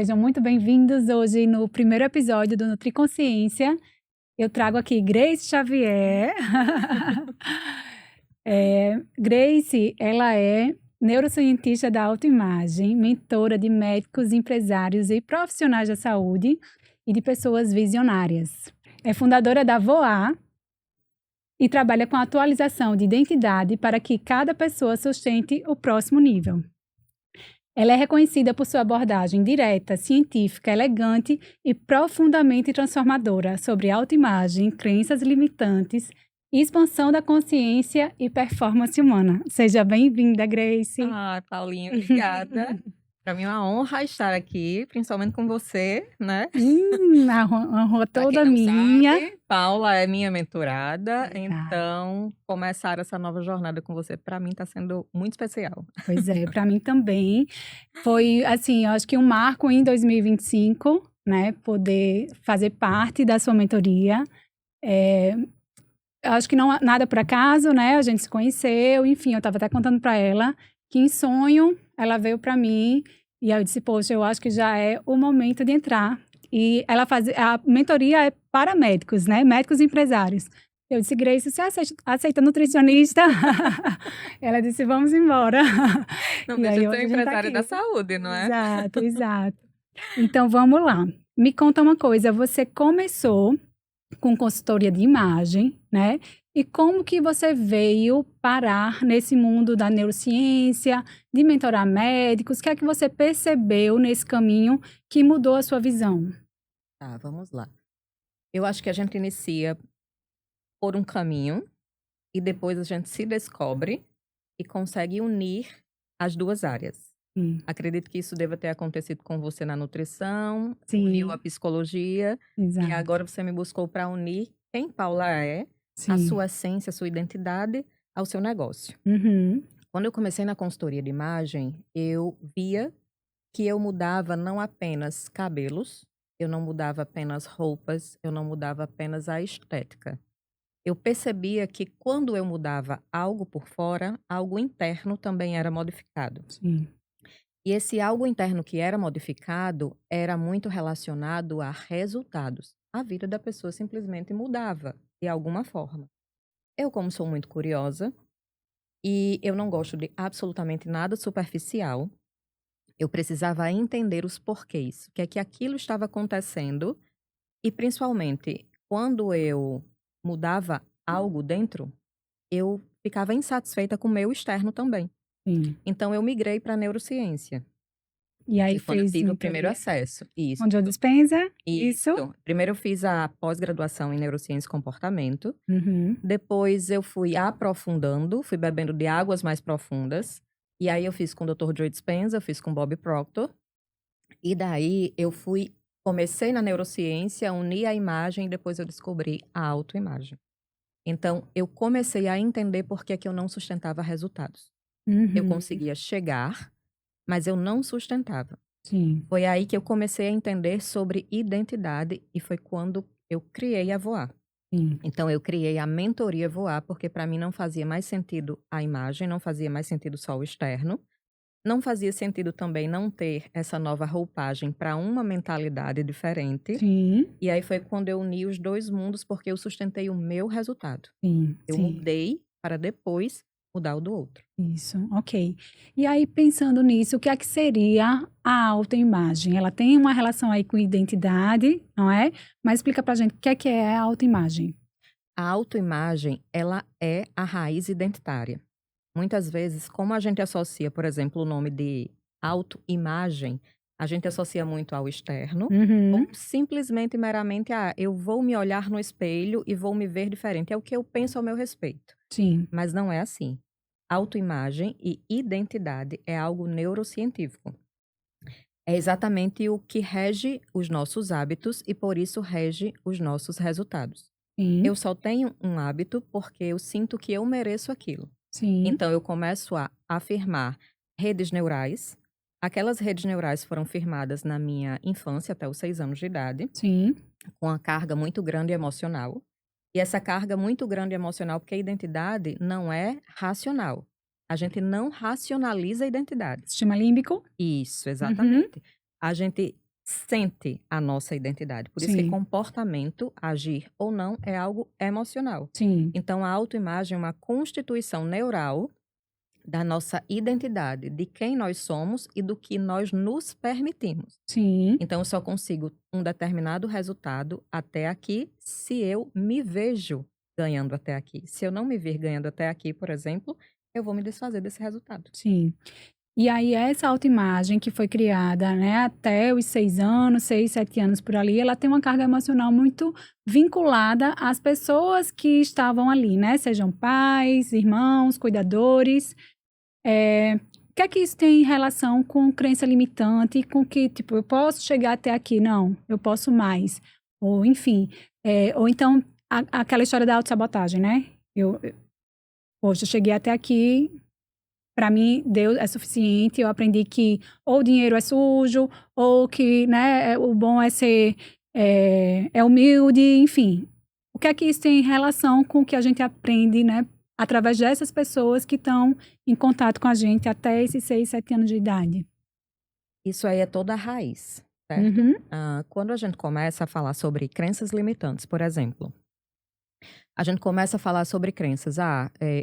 Sejam muito bem-vindos hoje no primeiro episódio do NutriConsciência. Eu trago aqui Grace Xavier. Grace, ela é neurocientista da autoimagem, mentora de médicos, empresários e profissionais da saúde e de pessoas visionárias. É fundadora da VOA e trabalha com a atualização de identidade para que cada pessoa sustente o próximo nível. Ela é reconhecida por sua abordagem direta, científica, elegante e profundamente transformadora sobre autoimagem, crenças limitantes, expansão da consciência e performance humana. Seja bem-vinda, Grace. Paulinha, obrigada. Para mim é uma honra estar aqui, principalmente com você, né? A honra Pra toda quem não minha. sabe, Paula é minha mentorada, Exato. então começar essa nova jornada com você, para mim está sendo muito especial. Pois é, para mim também. Foi, assim, eu acho que um marco em 2025, né? Poder fazer parte da sua mentoria. Eu acho que não nada por acaso, né? A gente se conheceu, enfim, eu estava até contando para ela que em sonho ela veio para mim e aí eu disse, poxa, eu acho que já é o momento de entrar. E ela a mentoria é para médicos, né? Médicos e empresários. Eu disse, Grace, você aceita nutricionista? Ela disse, vamos embora. Não E deixa aí de hoje ser a gente tá empresária da aqui. saúde, não é? Exato, exato. Então vamos lá. Me conta uma coisa, você começou com consultoria de imagem, né? E como que você veio parar nesse mundo da neurociência, de mentorar médicos? O que é que você percebeu nesse caminho que mudou a sua visão? Tá, vamos lá. Eu acho que a gente inicia por um caminho e depois a gente se descobre e consegue unir as duas áreas. Acredito que isso deva ter acontecido com você na nutrição, uniu a Sim, psicologia, e exato. agora você me buscou para unir quem Paula é, a Sim. sua essência, a sua identidade, ao seu negócio. Uhum. Quando eu comecei na consultoria de imagem, eu via que eu mudava não apenas cabelos, eu não mudava apenas roupas, eu não mudava apenas a estética. Eu percebia que quando eu mudava algo por fora, algo interno também era modificado. Sim. E esse algo interno que era modificado era muito relacionado a resultados. A vida da pessoa simplesmente mudava de alguma forma. Eu, como sou muito curiosa e eu não gosto de absolutamente nada superficial, eu precisava entender os porquês, o que é que aquilo estava acontecendo e, principalmente, quando eu mudava algo dentro, eu ficava insatisfeita com o meu externo também. Sim. Então, eu migrei para a neurociência. E aí Foi quando eu fez tive o primeiro mentoria? acesso. Isso. Onde eu dispensa? Isso. Primeiro eu fiz a pós-graduação em neurociência e comportamento. Uhum. Depois eu fui aprofundando, fui bebendo de águas mais profundas. E aí eu fiz com o Dr. Joe Dispenza, eu fiz com Bob Proctor. E daí comecei na neurociência, uni a imagem e depois eu descobri a autoimagem. Então, eu comecei a entender por que que eu não sustentava resultados. Eu Uhum. conseguia chegar, mas eu não sustentava. Sim. Foi aí que eu comecei a entender sobre identidade e foi quando eu criei a Voar. Sim. Então, eu criei a mentoria Voar, porque para mim não fazia mais sentido a imagem, não fazia mais sentido só o externo. Não fazia sentido também não ter essa nova roupagem para uma mentalidade diferente. Sim. E aí foi quando eu uni os dois mundos, porque eu sustentei o meu resultado. Sim. Eu mudei para depois mudar o do outro. Isso, ok. E aí, pensando nisso, o que é que seria a autoimagem? Ela tem uma relação aí com identidade, não é? Mas explica pra gente o que é a autoimagem. A autoimagem, ela é a raiz identitária. Muitas vezes, como a gente associa, por exemplo, o nome de autoimagem, a gente associa muito ao externo, Uhum. ou simplesmente, meramente, eu vou me olhar no espelho e vou me ver diferente. É o que eu penso ao meu respeito. Sim. Mas não é assim. Autoimagem e identidade é algo neurocientífico. É exatamente o que rege os nossos hábitos e, por isso, rege os nossos resultados. Sim. Eu só tenho um hábito porque eu sinto que eu mereço aquilo. Sim. Então, eu começo a afirmar redes neurais. Aquelas redes neurais foram firmadas na minha infância, até os 6 anos de idade, Sim. com uma carga muito grande emocional. E essa carga muito grande emocional, porque a identidade não é racional. A gente não racionaliza a identidade. Sistema límbico. Isso, exatamente. A gente sente a nossa identidade. Por isso que Sim, comportamento, agir ou não, é algo emocional. sim, Então, a autoimagem é uma constituição neural da nossa identidade, de quem nós somos e do que nós nos permitimos. sim. Então, eu só consigo um determinado resultado até aqui se eu me vejo ganhando até aqui. Se eu não me vir ganhando até aqui, por exemplo, eu vou me desfazer desse resultado. Sim. E aí, essa autoimagem que foi criada, né, até os 6 anos, 6, 7 anos por ali, ela tem uma carga emocional muito vinculada às pessoas que estavam ali, né? Sejam pais, irmãos, cuidadores. O que é que isso tem em relação com crença limitante, com que, tipo, eu posso chegar até aqui? Não, eu posso mais. Ou, enfim, ou então, aquela história da autossabotagem, né? Poxa, eu cheguei até aqui, para mim, Deus é suficiente. Eu aprendi que ou o dinheiro é sujo, ou que, né, o bom é ser humilde, enfim. O que é que isso tem em relação com o que a gente aprende, né, através dessas pessoas que estão em contato com a gente até esses 6, 7 anos de idade? Isso aí é toda a raiz, certo? Uhum, Quando a gente começa a falar sobre crenças limitantes, por exemplo, a gente começa a falar sobre crenças.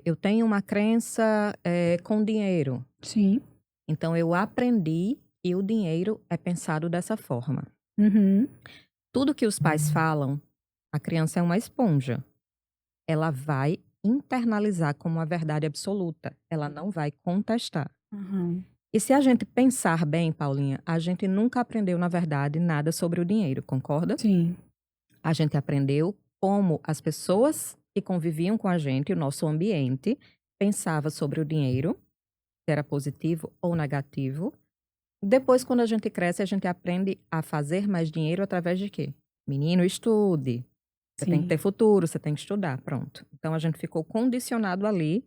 Eu tenho uma crença com dinheiro. sim. Então, eu aprendi que o dinheiro é pensado dessa forma. Uhum, Tudo que os pais falam, a criança é uma esponja. Ela vai internalizar como uma verdade absoluta. Ela não vai contestar. uhum, E se a gente pensar bem, Paulinha, a gente nunca aprendeu, na verdade, nada sobre o dinheiro, concorda? sim. A gente aprendeu como as pessoas que conviviam com a gente, o nosso ambiente, pensava sobre o dinheiro, se era positivo ou negativo. Depois, quando a gente cresce, a gente aprende a fazer mais dinheiro através de quê? Menino, estude. Você tem que Sim. ter futuro, você tem que estudar, pronto. Então, a gente ficou condicionado ali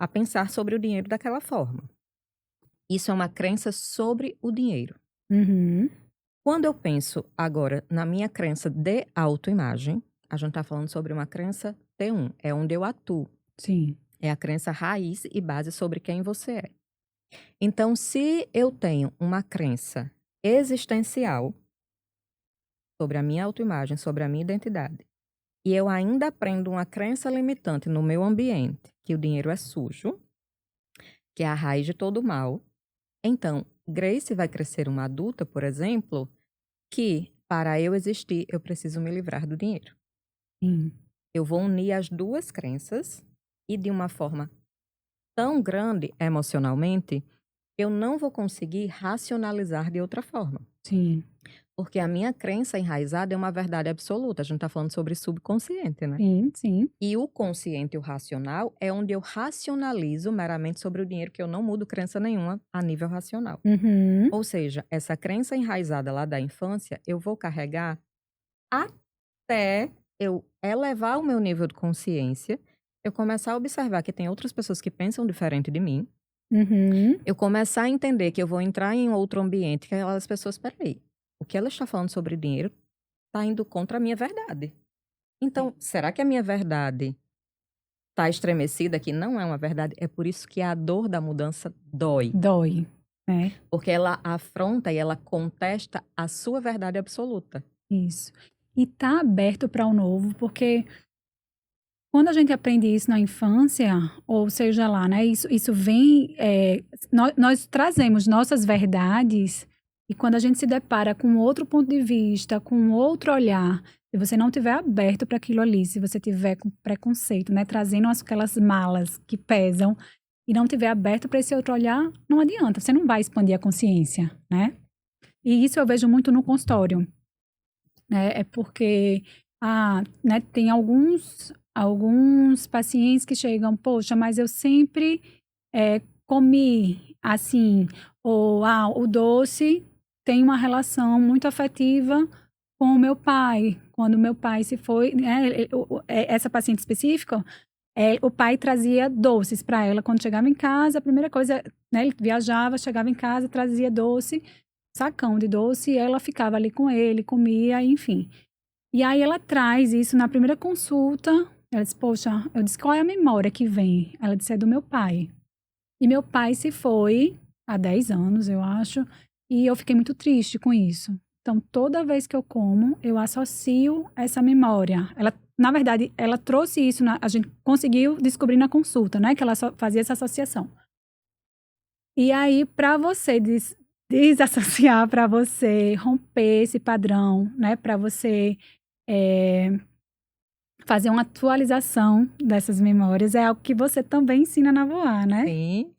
a pensar sobre o dinheiro daquela forma. Isso é uma crença sobre o dinheiro. Uhum, Quando eu penso agora na minha crença de autoimagem, a gente está falando sobre uma crença T1, é onde eu atuo. sim. É a crença raiz e base sobre quem você é. Então, se eu tenho uma crença existencial sobre a minha autoimagem, sobre a minha identidade, e eu ainda aprendo uma crença limitante no meu ambiente, que o dinheiro é sujo, que é a raiz de todo mal, então, Grace vai crescer uma adulta, por exemplo, que para eu existir, eu preciso me livrar do dinheiro. Sim. Eu vou unir as duas crenças e de uma forma tão grande emocionalmente, eu não vou conseguir racionalizar de outra forma. Sim. Porque a minha crença enraizada é uma verdade absoluta. A gente está falando sobre subconsciente, né? Sim, sim. E o consciente e o racional é onde eu racionalizo meramente sobre o dinheiro, que eu não mudo crença nenhuma a nível racional. Uhum, Ou seja, essa crença enraizada lá da infância, eu vou carregar até eu elevar o meu nível de consciência, eu começar a observar que tem outras pessoas que pensam diferente de mim, uhum. eu começar a entender que eu vou entrar em outro ambiente que aquelas pessoas, peraí, o que ela está falando sobre dinheiro está indo contra a minha verdade. Então, será que a minha verdade está estremecida, que não é uma verdade? É por isso que a dor da mudança dói. Dói, né? Porque ela afronta e ela contesta a sua verdade absoluta. Isso. E tá aberto para o novo, porque quando a gente aprende isso na infância, ou seja lá, né? Isso vem. Nós trazemos nossas verdades, e quando a gente se depara com outro ponto de vista, com outro olhar, se você não tiver aberto para aquilo ali, se você tiver com preconceito, né? Trazendo aquelas malas que pesam, e não tiver aberto para esse outro olhar, não adianta, você não vai expandir a consciência, né? E isso eu vejo muito no consultório, né? É porque né, tem alguns pacientes que chegam, poxa, mas eu sempre comi assim, ou o doce tem uma relação muito afetiva com o meu pai. Quando meu pai se foi, né, essa paciente específica, o pai trazia doces para ela quando chegava em casa. A primeira coisa, né, ele viajava, chegava em casa, trazia doce, sacão de doce, e ela ficava ali com ele, comia, enfim. E aí ela traz isso na primeira consulta. Ela disse, poxa, eu disse, qual é a memória que vem? Ela disse, é do meu pai. E meu pai se foi há 10 anos, eu acho, e eu fiquei muito triste com isso. Então, toda vez que eu como, eu associo essa memória. Na verdade, ela trouxe isso, a gente conseguiu descobrir na consulta, né? Que ela fazia essa associação. E aí, para você desassociar, para você romper esse padrão, né? Para você fazer uma atualização dessas memórias, é algo que você também ensina na Voar, né? Sim.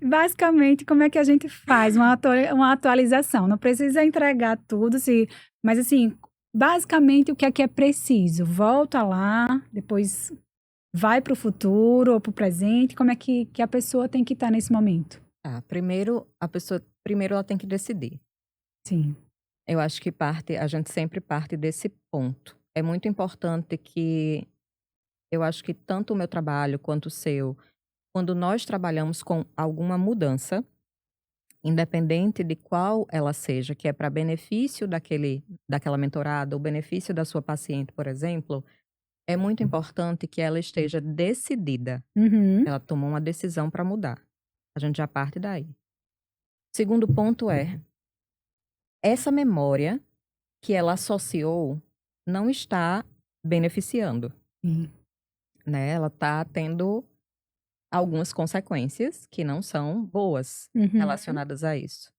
Basicamente, como é que a gente faz uma atualização? Não precisa entregar tudo, mas assim, basicamente o que é preciso? Volta lá, depois vai para o futuro ou para o presente, como é que a pessoa tem que estar nesse momento? Primeiro ela tem que decidir. Sim. Eu acho que a gente sempre parte desse ponto. É muito importante que, eu acho que tanto o meu trabalho quanto o seu, quando nós trabalhamos com alguma mudança, independente de qual ela seja, que é para benefício daquela mentorada, ou benefício da sua paciente, por exemplo, é muito importante que ela esteja decidida. Uhum. Ela tomou uma decisão para mudar. A gente já parte daí. Segundo ponto é, essa memória que ela associou não está beneficiando, Sim. né? Ela está tendo algumas consequências que não são boas Uhum. relacionadas a isso.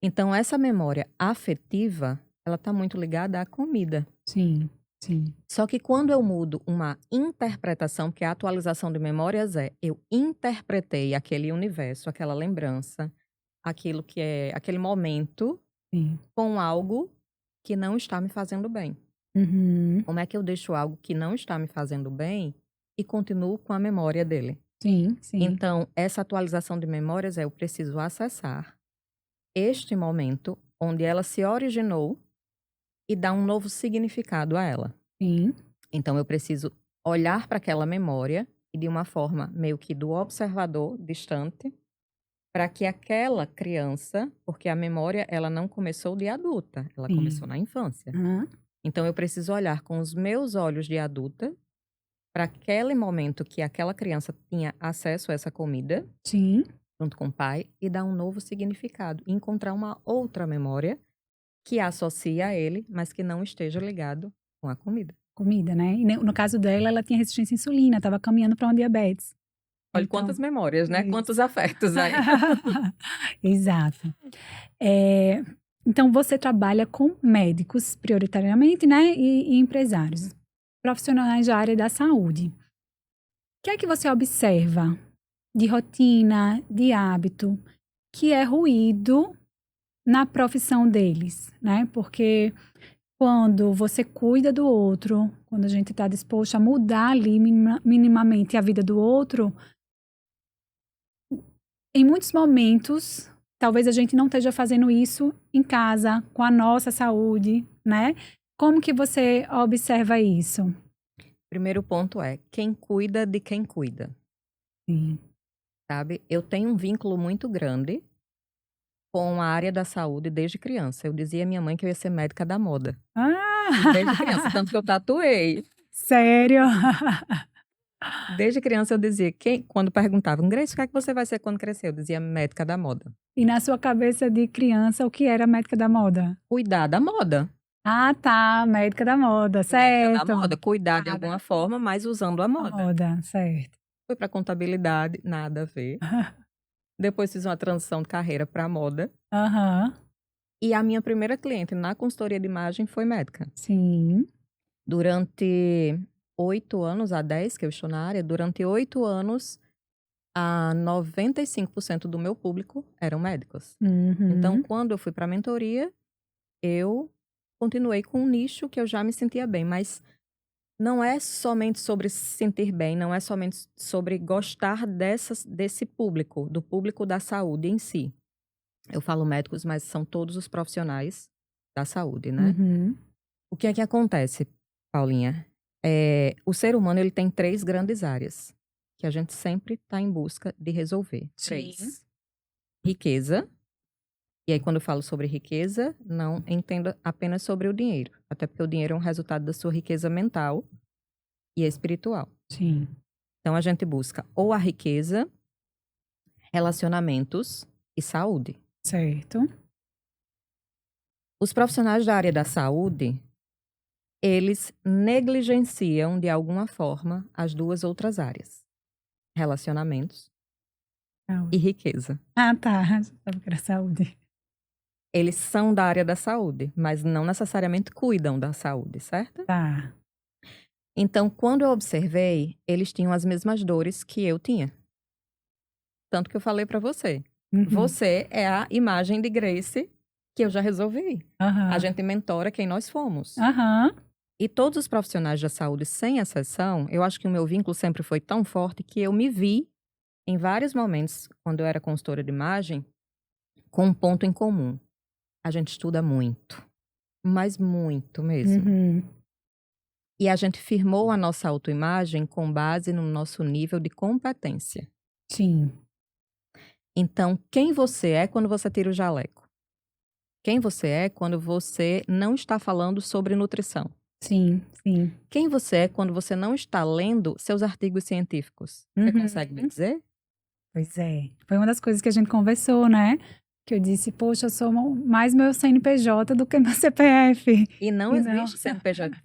Então, essa memória afetiva, ela está muito ligada à comida. Sim, sim. Só que quando eu mudo uma interpretação, porque a atualização de memórias eu interpretei aquele universo, aquela lembrança, aquilo que é aquele momento Sim. com algo que não está me fazendo bem. Uhum. Como é que eu deixo algo que não está me fazendo bem e continuo com a memória dele? Sim, sim. Então, essa atualização de memórias eu preciso acessar este momento onde ela se originou e dar um novo significado a ela. Sim. Então, eu preciso olhar para aquela memória e de uma forma meio que do observador distante, para que aquela criança, porque a memória ela não começou de adulta, ela Sim. começou na infância. Então, eu preciso olhar com os meus olhos de adulta para aquele momento que aquela criança tinha acesso a essa comida, Sim. junto com o pai, e dar um novo significado. E encontrar uma outra memória que associa a ele, mas que não esteja ligado com a comida. Comida, né? E no caso dela, ela tinha resistência à insulina, estava caminhando para um diabetes. Olha Então, quantas memórias, né? isso. Quantos afetos aí. Exato. Então, você trabalha com médicos, prioritariamente, né? E empresários, profissionais da área da saúde. O que é que você observa de rotina, de hábito, que é ruído na profissão deles, né? Porque quando você cuida do outro, quando a gente está disposto a mudar ali minimamente a vida do outro, em muitos momentos, talvez a gente não esteja fazendo isso em casa, com a nossa saúde, né? Como que você observa isso? Primeiro ponto é quem cuida de quem cuida, Sim. sabe? Eu tenho um vínculo muito grande com a área da saúde desde criança. Eu dizia à minha mãe que eu ia ser médica da moda. Desde criança, tanto que eu tatuei. Sério? Desde criança eu dizia, quando perguntavam, Grace, o que é que você vai ser quando crescer? Eu dizia médica da moda. E na sua cabeça de criança, o que era médica da moda? Cuidar da moda. Ah, tá, médica da moda, Médica certo. da moda, cuidar de alguma forma, mas usando a moda. Moda, certo. Fui para contabilidade, nada a ver. Depois fiz uma transição de carreira para moda. Aham. E a minha primeira cliente na consultoria de imagem foi médica. Sim. Durante 8 anos, há 10 que eu estou na área, durante 8 anos, a 95% do meu público eram médicos. Uhum. Então, quando eu fui para a mentoria, eu continuei com um nicho que eu já me sentia bem, mas não é somente sobre se sentir bem, não é somente sobre gostar desse público, do público da saúde em si. Eu falo médicos, mas são todos os profissionais da saúde, né? Uhum. O que é que acontece, Paulinha? O ser humano ele tem 3 grandes áreas que a gente sempre está em busca de resolver. Sim. 3. Riqueza. E aí, quando eu falo sobre riqueza, não entenda apenas sobre o dinheiro. Até porque o dinheiro é um resultado da sua riqueza mental e espiritual. Sim. Então, a gente busca ou a riqueza, relacionamentos e saúde. Certo. Os profissionais da área da saúde, eles negligenciam, de alguma forma, as 2 outras áreas: relacionamentos e Saúde. riqueza. Ah, tá. Achava que era saúde. Eles são da área da saúde, mas não necessariamente cuidam da saúde, certo? Tá. Então, quando eu observei, eles tinham as mesmas dores que eu tinha. Tanto que eu falei pra você. Uhum. Você é a imagem de Grace que eu já resolvi. A Aham. gente mentora quem nós fomos. Aham. E todos os profissionais da saúde, sem exceção, eu acho que o meu vínculo sempre foi tão forte que eu me vi, em vários momentos, quando eu era consultora de imagem, com um ponto em comum. A gente estuda muito, mas muito mesmo. Uhum. E a gente firmou a nossa autoimagem com base no nosso nível de competência. Sim. Então, quem você é quando você tira o jaleco? Quem você é quando você não está falando sobre nutrição? Sim, sim. Quem você é quando você não está lendo seus artigos científicos? Você Uhum. consegue me dizer? Pois é. Foi uma das coisas que a gente conversou, né? Que eu disse, poxa, eu sou mais meu CNPJ do que meu CPF. E não E não. existe CNPJ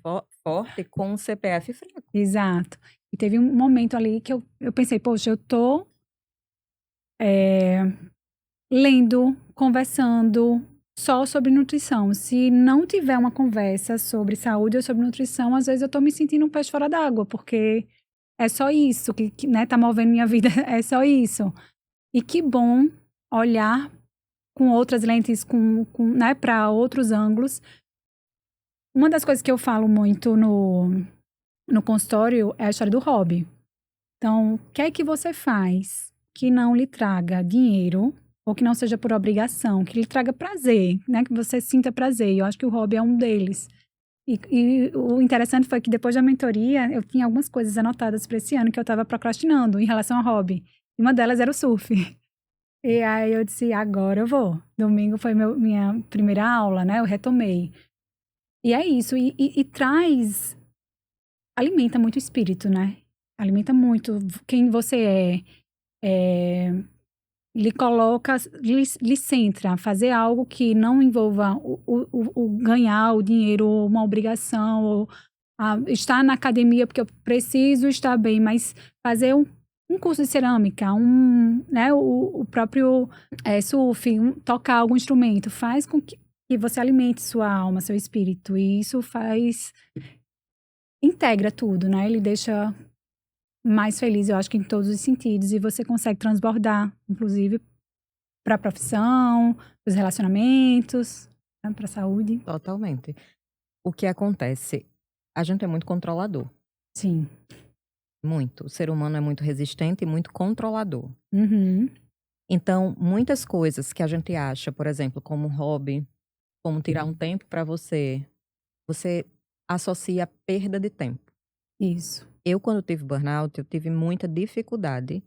forte com um CPF fraco. Exato. E teve um momento ali que eu pensei, poxa, eu tô lendo, conversando só sobre nutrição. Se não tiver uma conversa sobre saúde ou sobre nutrição, às vezes eu tô me sentindo um peixe fora d'água, porque é só isso que né, tá movendo minha vida, é só isso. E que bom olhar com outras lentes, né, para outros ângulos. Uma das coisas que eu falo muito no consultório é a história do hobby. Então, o que é que você faz que não lhe traga dinheiro ou que não seja por obrigação, que lhe traga prazer, né? Que você sinta prazer. E eu acho que o hobby é um deles. E o interessante foi que depois da mentoria, eu tinha algumas coisas anotadas para esse ano que eu estava procrastinando em relação ao hobby. E uma delas era o surf. E aí eu disse, agora eu vou. Domingo foi minha primeira aula, né? Eu retomei. E é isso. E traz, alimenta muito o espírito, né? Alimenta muito quem você lhe coloca, lhe centra, fazer algo que não envolva o ganhar o dinheiro, ou uma obrigação, ou estar na academia porque eu preciso estar bem, mas fazer um curso de cerâmica, né, o próprio surf, tocar algum instrumento, faz com que você alimente sua alma, seu espírito, e isso integra tudo, né? Ele deixa mais feliz, eu acho que em todos os sentidos, e você consegue transbordar, inclusive, para a profissão, os relacionamentos, né, para a saúde. Totalmente. O que acontece? A gente é muito controlador. Sim. Muito. O ser humano é muito resistente e muito controlador. Uhum. Então, muitas coisas que a gente acha, por exemplo, como um hobby, como tirar um tempo para você, você associa a perda de tempo. Isso. Eu, quando tive burnout, eu tive muita dificuldade.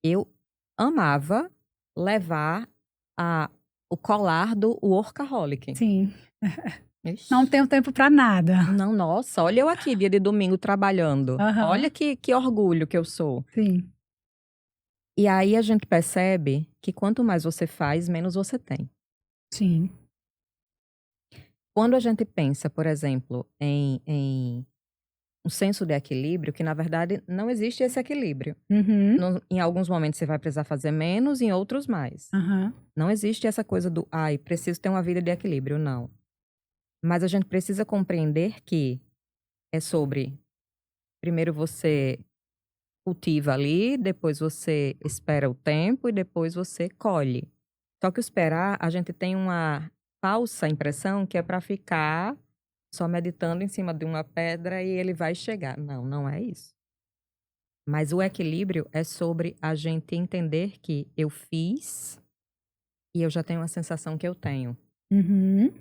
Eu amava levar o colar do workaholic. Sim. Não Ixi. tenho tempo para nada. Não, nossa, olha eu aqui, dia de domingo, trabalhando. Aham. Olha que orgulho que eu sou. Sim. E aí a gente percebe que quanto mais você faz, menos você tem. Sim. Quando a gente pensa, por exemplo, em um senso de equilíbrio, que na verdade não existe esse equilíbrio. Uhum. Em alguns momentos você vai precisar fazer menos, em outros mais. Aham. Não existe essa coisa do, ai, preciso ter uma vida de equilíbrio, não. Mas a gente precisa compreender que é sobre, primeiro você cultiva ali, depois você espera o tempo e depois você colhe. Só que o esperar, a gente tem uma falsa impressão que é para ficar só meditando em cima de uma pedra e ele vai chegar. Não, não é isso. Mas o equilíbrio é sobre a gente entender que eu fiz e eu já tenho a sensação que eu tenho. Uhum.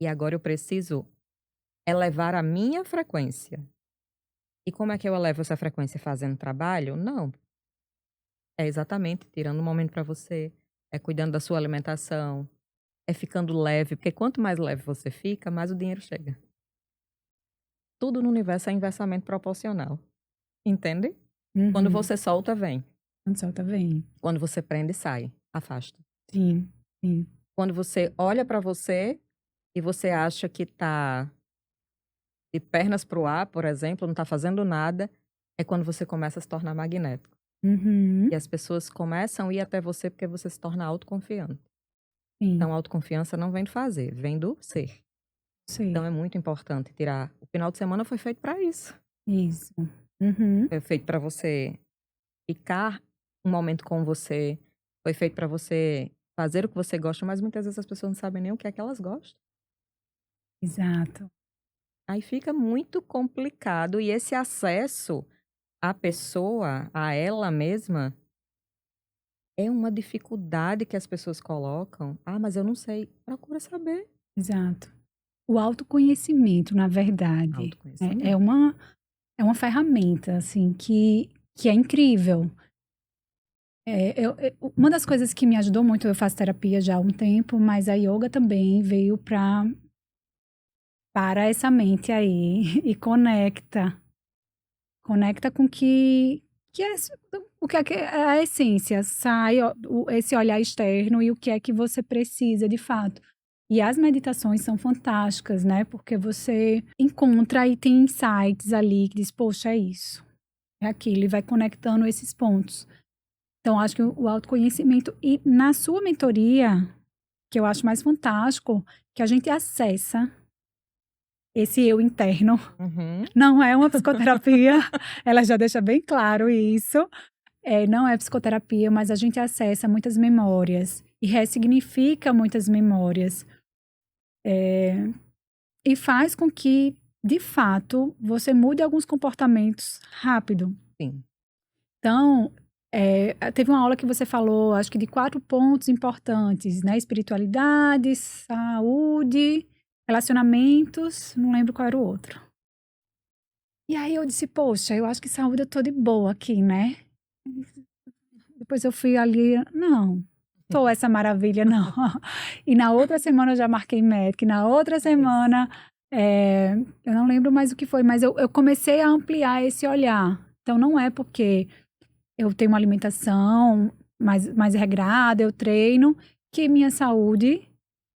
E agora eu preciso elevar a minha frequência. E como é que eu elevo essa frequência? Fazendo trabalho? Não. É exatamente tirando um momento para você, é cuidando da sua alimentação, é ficando leve, porque quanto mais leve você fica, mais o dinheiro chega. Tudo no universo é inversamente proporcional. Entende? Quando Uhum. você solta, vem. Quando solta, vem. Quando você prende, sai. Afasta. Sim. Sim. Quando você olha para você, e você acha que tá de pernas pro ar, por exemplo, não tá fazendo nada, é quando você começa a se tornar magnético. Uhum. E as pessoas começam a ir até você porque você se torna autoconfiante. Sim, Então, a autoconfiança não vem do fazer, vem do ser. Então, sei. é muito importante tirar. O final de semana foi feito para isso. Isso. Uhum. Foi feito para você ficar um momento com você. Foi feito para você fazer o que você gosta, mas muitas vezes as pessoas não sabem nem o que é que elas gostam. Exato. Aí fica muito complicado e esse acesso à pessoa, a ela mesma, é uma dificuldade que as pessoas colocam. Ah, mas eu não sei. Procura saber. Exato. O autoconhecimento, na verdade, é Autoconhecimento. uma ferramenta, assim, que é incrível. Uma das coisas que me ajudou muito, eu faço terapia já há um tempo, mas a yoga também veio para essa mente aí e conecta com que é o que é a essência, sai esse olhar externo e o que é que você precisa de fato. E as meditações são fantásticas, né? Porque você encontra e tem insights ali que diz, poxa, é isso, é aquilo, e vai conectando esses pontos. Então, acho que o autoconhecimento, e na sua mentoria, que eu acho mais fantástico, que a gente acessa esse eu interno. Uhum. Não é uma psicoterapia, ela já deixa bem claro isso. Não é psicoterapia, mas a gente acessa muitas memórias e ressignifica muitas memórias. E faz com que, de fato, você mude alguns comportamentos rápido. Sim. Então, teve uma aula que você falou, acho que de 4 pontos importantes, né? Espiritualidade, saúde, relacionamentos, não lembro qual era o outro. E aí eu disse, poxa, eu acho que saúde eu tô de boa aqui, né? Depois eu fui ali, não, tô essa maravilha, não. E na outra semana eu já marquei médico, e na outra semana, eu não lembro mais o que foi, mas eu comecei a ampliar esse olhar. Então não é porque eu tenho uma alimentação mais regrada, eu treino, que minha saúde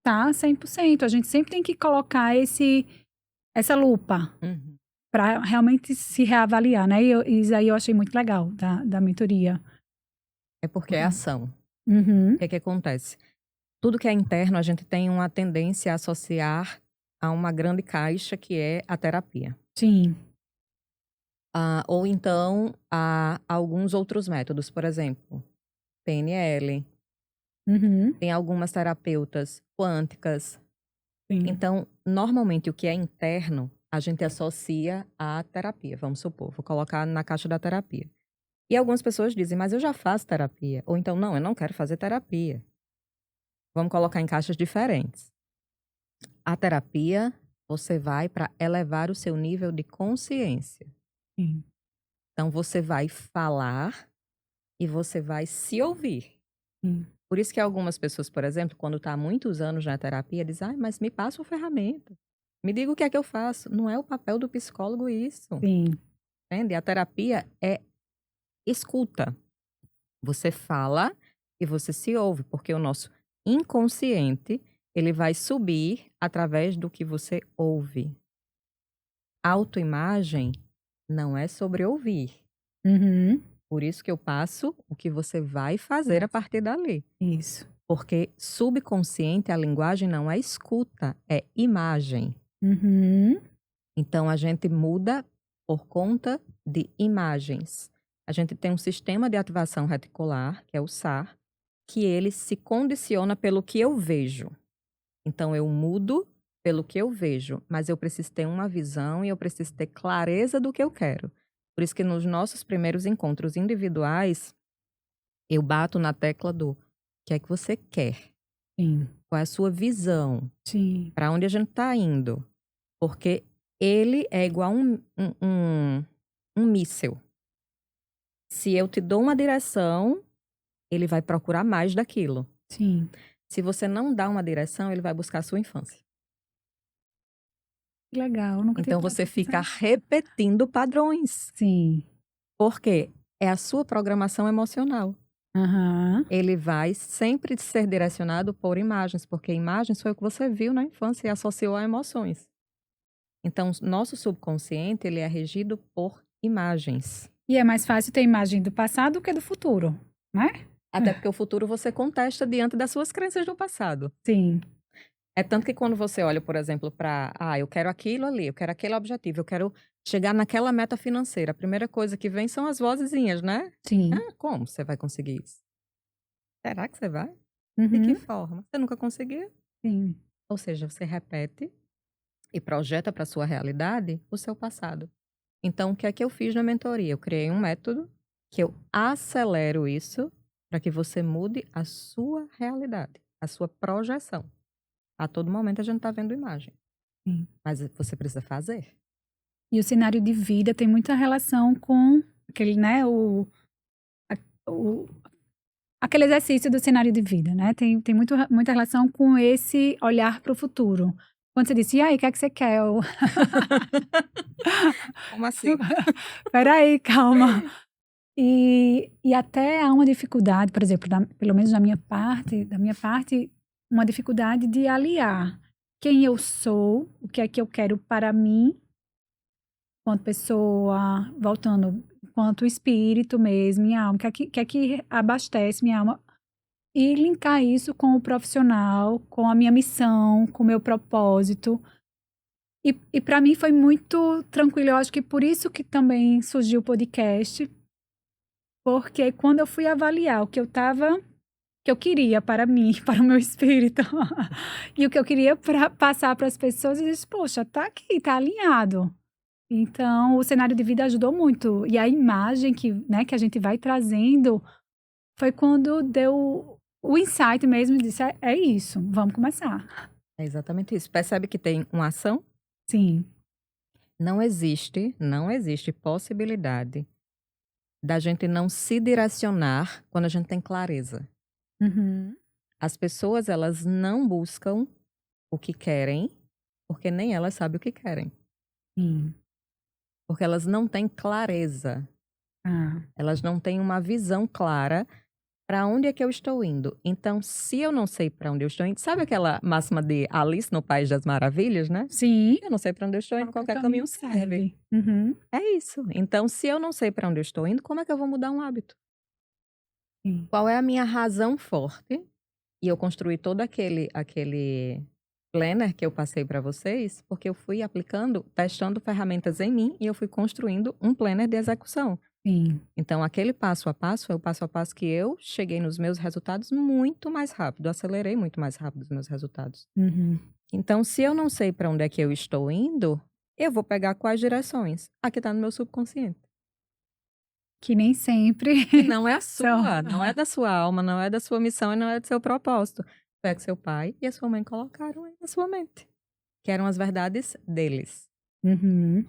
tá 100%. A gente sempre tem que colocar essa lupa Uhum. para realmente se reavaliar, né? E isso aí eu achei muito legal da mentoria. É porque é ação. Uhum, O que é que acontece? Tudo que é interno, a gente tem uma tendência a associar a uma grande caixa que é a terapia. sim. Ou então a alguns outros métodos, por exemplo, PNL, Uhum, tem algumas terapeutas quânticas. sim. Então, normalmente o que é interno, a gente associa à terapia, vamos supor, vou colocar na caixa da terapia. E algumas pessoas dizem, mas eu já faço terapia. Ou então, não, eu não quero fazer terapia. Vamos colocar em caixas diferentes. A terapia, você vai para elevar o seu nível de consciência. Sim. Então, você vai falar e você vai se ouvir. Sim. Por isso que algumas pessoas, por exemplo, quando está há muitos anos na terapia, dizem, mas me passa uma ferramenta. Me diga o que é que eu faço. Não é o papel do psicólogo isso. Sim. Entende? A terapia é escuta. Você fala e você se ouve, porque o nosso inconsciente, ele vai subir através do que você ouve. Autoimagem não é sobre ouvir. Uhum. Por isso que eu passo o que você vai fazer a partir dali. Isso. Porque subconsciente, a linguagem não é escuta, é imagem. Uhum. Então, a gente muda por conta de imagens. A gente tem um sistema de ativação reticular, que é o SAR, que ele se condiciona pelo que eu vejo. Então, eu mudo pelo que eu vejo, mas eu preciso ter uma visão e eu preciso ter clareza do que eu quero. Por isso que nos nossos primeiros encontros individuais, eu bato na tecla do que é que você quer? Sim. Qual é a sua visão? Sim. Para onde a gente está indo? Porque ele é igual um míssil. Se eu te dou uma direção, ele vai procurar mais daquilo. Sim. Se você não dá uma direção, ele vai buscar a sua infância. Que legal, nunca tinha Então parado você pra fica pensar. repetindo padrões. Sim. Por quê? É a sua programação emocional. Aham. Ele vai sempre ser direcionado por imagens, porque imagens foi o que você viu na infância e associou a emoções. Então, nosso subconsciente, ele é regido por imagens. E é mais fácil ter imagem do passado do que do futuro, né? Até porque o futuro você contesta diante das suas crenças do passado. Sim. É tanto que quando você olha, por exemplo, para, eu quero aquilo ali, eu quero aquele objetivo, eu quero chegar naquela meta financeira. A primeira coisa que vem são as vozinhas, né? Sim. Ah, como você vai conseguir isso? Será que você vai? De que Uhum. forma? Você nunca conseguiu? Sim. Ou seja, você repete e projeta para sua realidade o seu passado. Então, o que é que eu fiz na mentoria? Eu criei um método que eu acelero isso para que você mude a sua realidade, a sua projeção. A todo momento a gente está vendo imagem, Sim. mas você precisa fazer. E o cenário de vida tem muita relação com aquele, né, o aquele exercício do cenário de vida, né? Tem muita relação com esse olhar para o futuro. Quando você disse: "E aí, o que é que você quer?" Eu Como assim? espera aí, calma. E até há uma dificuldade, por exemplo, pelo menos da minha parte, uma dificuldade de aliar quem eu sou, o que é que eu quero para mim, enquanto pessoa, voltando, enquanto espírito mesmo, minha alma, o que é que abastece minha alma, e linkar isso com o profissional, com a minha missão, com o meu propósito. E para mim foi muito tranquilo, eu acho que por isso que também surgiu o podcast, porque quando eu fui avaliar o que eu queria para mim, para o meu espírito, e o que eu queria passar para as pessoas, eu disse: "Poxa, tá aqui, tá alinhado". Então, o cenário de vida ajudou muito. E a imagem que, né, que a gente vai trazendo foi quando deu o insight mesmo e disse: é isso, vamos começar. É exatamente isso. Percebe que tem uma ação? Sim. Não existe possibilidade da gente não se direcionar quando a gente tem clareza. Uhum. As pessoas, elas não buscam o que querem, porque nem elas sabem o que querem. Sim. Porque elas não têm clareza. Ah, Elas não têm uma visão clara para onde é que eu estou indo. Então, se eu não sei para onde eu estou indo, sabe aquela máxima de Alice no País das Maravilhas, né? sim. Eu não sei para onde eu estou indo, qualquer caminho serve. Uhum. É isso. Então, se eu não sei para onde eu estou indo, como é que eu vou mudar um hábito? Sim. Qual é a minha razão forte? E eu construí todo aquele planner que eu passei para vocês, porque eu fui aplicando, testando ferramentas em mim e eu fui construindo um planner de execução. Sim. Então, aquele passo a passo é o passo a passo que eu cheguei nos meus resultados muito mais rápido, acelerei muito mais rápido os meus resultados. Uhum. Então, se eu não sei para onde é que eu estou indo, eu vou pegar quais direções? Aqui está no meu subconsciente. Que nem sempre Que não é a são. sua, não é da sua alma, não é da sua missão e não é do seu propósito. Foi a que seu pai e a sua mãe colocaram aí na sua mente, que eram as verdades deles. Uhum.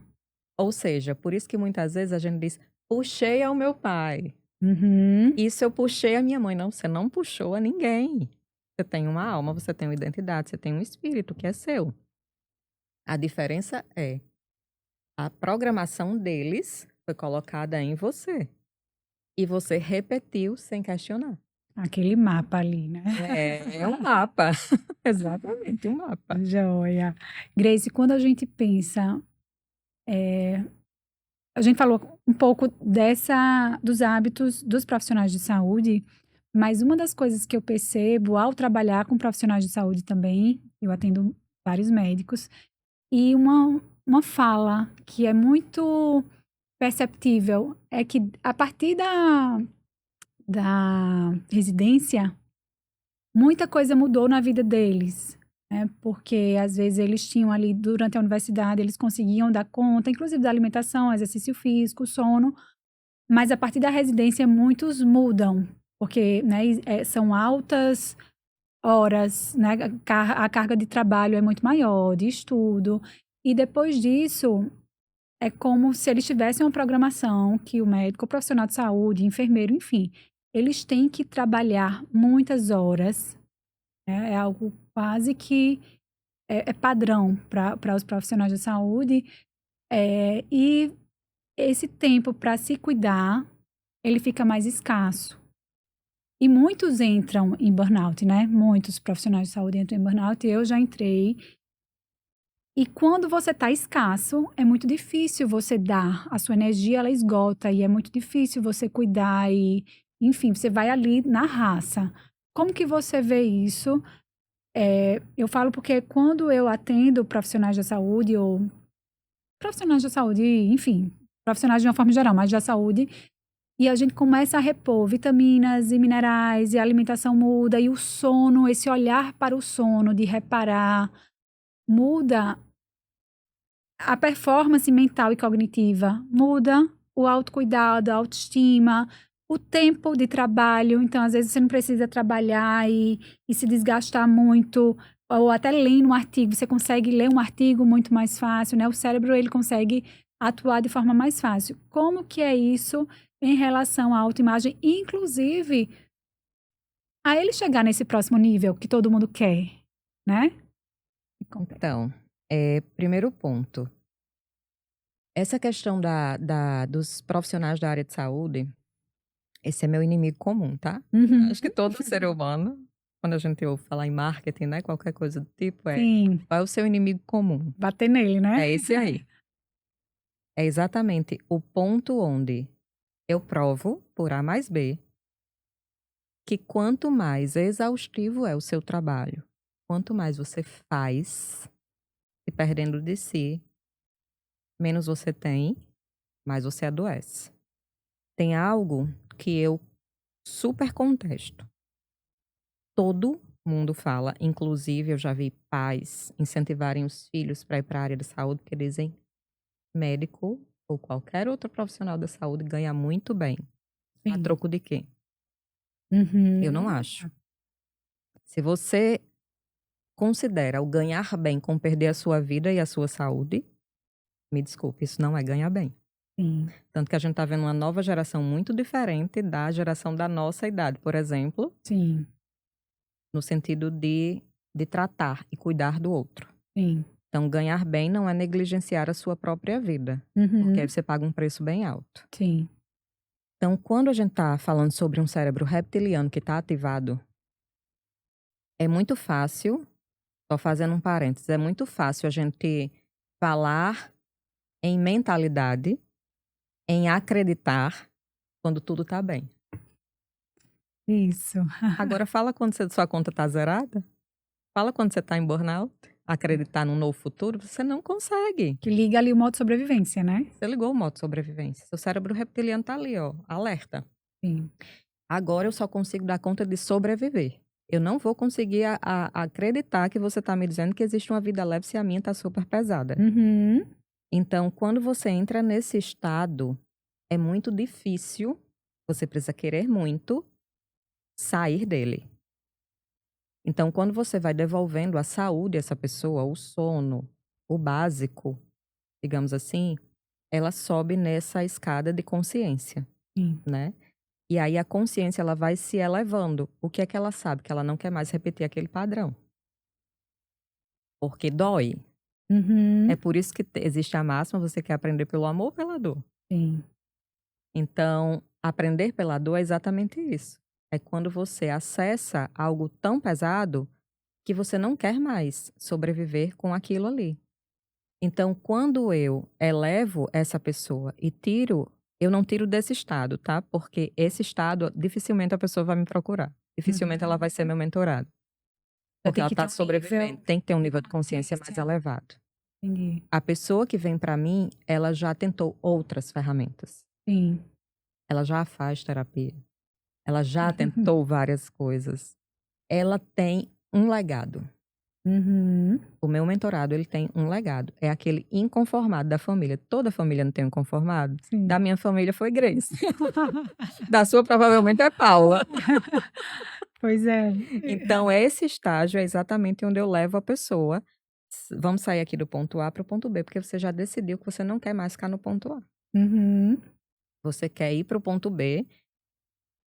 Ou seja, por isso que muitas vezes a gente diz, puxei ao meu pai. Uhum. Isso eu puxei a minha mãe. Não, você não puxou a ninguém. Você tem uma alma, você tem uma identidade, você tem um espírito que é seu. A diferença é a programação deles foi colocada em você. E você repetiu sem questionar. Aquele mapa ali, né? É um mapa. Exatamente, um mapa. Joia. Grace, quando a gente pensa, a gente falou um pouco dos hábitos dos profissionais de saúde, mas uma das coisas que eu percebo ao trabalhar com profissionais de saúde também, eu atendo vários médicos, e uma fala que é muito perceptível é que a partir da residência, muita coisa mudou na vida deles, né? Porque às vezes eles tinham ali, durante a universidade, eles conseguiam dar conta, inclusive da alimentação, exercício físico, sono, mas a partir da residência muitos mudam, porque, né, são altas horas, né, a carga de trabalho é muito maior, de estudo, e depois disso é como se eles tivessem uma programação que o médico, o profissional de saúde, enfermeiro, enfim, eles têm que trabalhar muitas horas, né, é algo quase que é padrão para os profissionais de saúde, e esse tempo para se cuidar, ele fica mais escasso. E muitos entram em burnout, né? Muitos profissionais de saúde entram em burnout. Eu já entrei. E quando você está escasso, é muito difícil você dar. A sua energia, ela esgota. E é muito difícil você cuidar. E, enfim, você vai ali na raça. Como que você vê isso? Eu falo porque quando eu atendo profissionais da saúde ou profissionais da saúde, enfim, profissionais de uma forma geral, mas da saúde, e a gente começa a repor vitaminas e minerais, e a alimentação muda, e o sono, esse olhar para o sono, de reparar, muda a performance mental e cognitiva, muda o autocuidado, a autoestima, o tempo de trabalho. Então, às vezes, você não precisa trabalhar e se desgastar muito, ou até lendo um artigo, você consegue ler um artigo muito mais fácil, né? O cérebro, ele consegue atuar de forma mais fácil. Como que é isso em relação à autoimagem, inclusive a ele chegar nesse próximo nível que todo mundo quer, né? Então, primeiro ponto. Essa questão dos profissionais da área de saúde, esse é meu inimigo comum, tá? Uhum. Acho que todo ser humano, quando a gente ouve falar em marketing, né? Qualquer coisa do tipo, Sim, qual é o seu inimigo comum? bater nele, né? É esse aí. É exatamente o ponto onde eu provo, por A mais B, que quanto mais exaustivo é o seu trabalho, quanto mais você faz, se perdendo de si, menos você tem, mais você adoece. Tem algo que eu super contesto. Todo mundo fala, inclusive eu já vi pais incentivarem os filhos para ir para a área da saúde, porque dizem médico ou qualquer outro profissional da saúde ganha muito bem. A Sim. troco de quê? Eu não Uhum. acho. Se você considera o ganhar bem com perder a sua vida e a sua saúde, me desculpe, isso não é ganhar bem. Sim. Tanto que a gente está vendo uma nova geração muito diferente da geração da nossa idade, por exemplo, Sim. no sentido de tratar e cuidar do outro. Sim. Então, ganhar bem não é negligenciar a sua própria vida, porque aí Uhum. você paga um preço bem alto. Sim. Então, quando a gente está falando sobre um cérebro reptiliano que está ativado, é muito fácil, só fazendo um parênteses, é muito fácil a gente falar em mentalidade, em acreditar, quando tudo está bem. Isso. Agora, fala quando sua conta está zerada, fala quando você está em burnout, acreditar num novo futuro, você não consegue. Que liga ali o modo sobrevivência, né? Você ligou o modo sobrevivência. Seu cérebro reptiliano tá ali, ó, alerta. Sim. Agora eu só consigo dar conta de sobreviver. Eu não vou conseguir acreditar que você tá me dizendo que existe uma vida leve se a minha tá super pesada. Uhum. Então, quando você entra nesse estado, é muito difícil, você precisa querer muito sair dele. Então, quando você vai devolvendo a saúde a essa pessoa, o sono, o básico, digamos assim, ela sobe nessa escada de consciência, Sim. né? E aí a consciência ela vai se elevando. O que é que ela sabe? Que ela não quer mais repetir aquele padrão. Porque dói. Uhum. É por isso que existe a máxima, você quer aprender pelo amor ou pela dor. Sim. Então, aprender pela dor é exatamente isso. É quando você acessa algo tão pesado que você não quer mais sobreviver com aquilo ali. Então, quando eu elevo essa pessoa e tiro, eu não tiro desse estado, tá? Porque esse estado, dificilmente a pessoa vai me procurar. Dificilmente ela vai ser meu mentorado. Já Porque tem ela que ter está um sobrevivendo. nível. Tem que ter um nível de consciência mais elevado. Entendi. A pessoa que vem para mim, ela já tentou outras ferramentas. Sim. Ela já faz terapia. Ela já tentou várias coisas. Ela tem um legado. Uhum. O meu mentorado, ele tem um legado. É aquele inconformado da família. Toda família não tem um inconformado. Sim. Da minha família foi Grace. Da sua provavelmente é Paula. Pois é. Então, esse estágio é exatamente onde eu levo a pessoa. Vamos sair aqui do ponto A para o ponto B, porque você já decidiu que você não quer mais ficar no ponto A. Uhum. Você quer ir para o ponto B.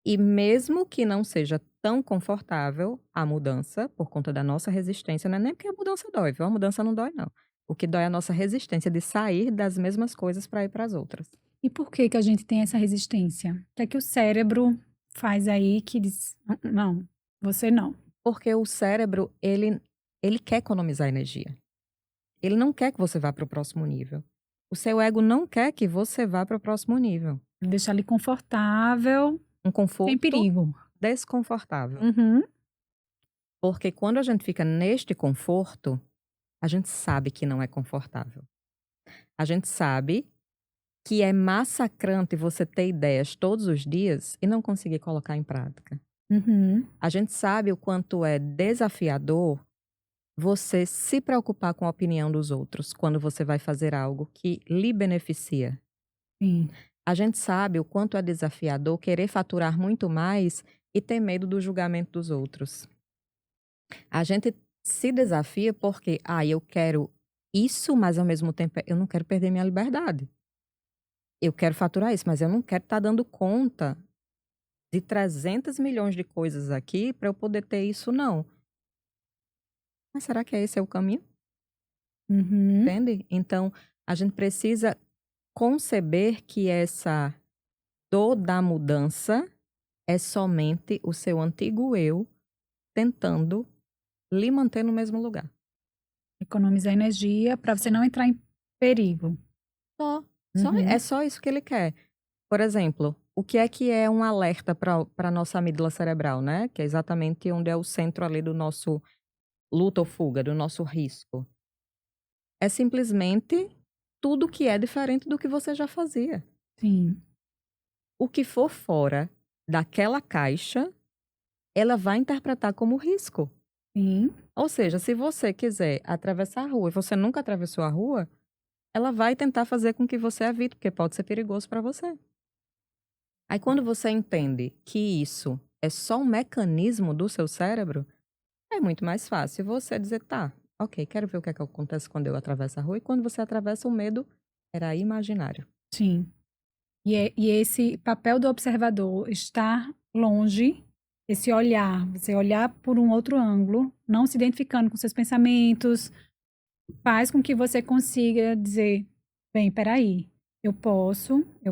E mesmo que não seja tão confortável a mudança, por conta da nossa resistência, não é nem porque a mudança dói, viu? A mudança não dói, não. O que dói é a nossa resistência de sair das mesmas coisas para ir para as outras. E por que que a gente tem essa resistência? O que é que o cérebro faz aí que diz: Não, você não"? Porque o cérebro, ele quer economizar energia. Ele não quer que você vá para o próximo nível. O seu ego não quer que você vá para o próximo nível. Deixar ali confortável, Um sem conforto perigo. desconfortável. Uhum. Porque quando a gente fica neste conforto, a gente sabe que não é confortável. A gente sabe que é massacrante você ter ideias todos os dias e não conseguir colocar em prática. Uhum. A gente sabe o quanto é desafiador você se preocupar com a opinião dos outros quando você vai fazer algo que lhe beneficia. Sim. A gente sabe o quanto é desafiador querer faturar muito mais e ter medo do julgamento dos outros. A gente se desafia porque, eu quero isso, mas ao mesmo tempo eu não quero perder minha liberdade. Eu quero faturar isso, mas eu não quero estar dando conta de 300 milhões de coisas aqui para eu poder ter isso, não. Mas será que esse é o caminho? Uhum. Entende? Então, a gente precisa conceber que essa dor da mudança é somente o seu antigo eu tentando lhe manter no mesmo lugar. Economizar energia para você não entrar em perigo. Só. É Uhum. só isso que ele quer. Por exemplo, o que é um alerta para a nossa amígdala cerebral, né? Que é exatamente onde é o centro ali do nosso luta ou fuga, do nosso risco. É simplesmente tudo que é diferente do que você já fazia. Sim. O que for fora daquela caixa, ela vai interpretar como risco. Sim. Ou seja, se você quiser atravessar a rua e você nunca atravessou a rua, ela vai tentar fazer com que você evite, porque pode ser perigoso para você. Aí quando você entende que isso é só um mecanismo do seu cérebro, é muito mais fácil você dizer, tá, ok, quero ver o que é que acontece quando eu atravesso a rua. E quando você atravessa, o medo era imaginário. Sim. E esse papel do observador, estar longe, esse olhar, você olhar por um outro ângulo, não se identificando com seus pensamentos, faz com que você consiga dizer: bem, peraí, eu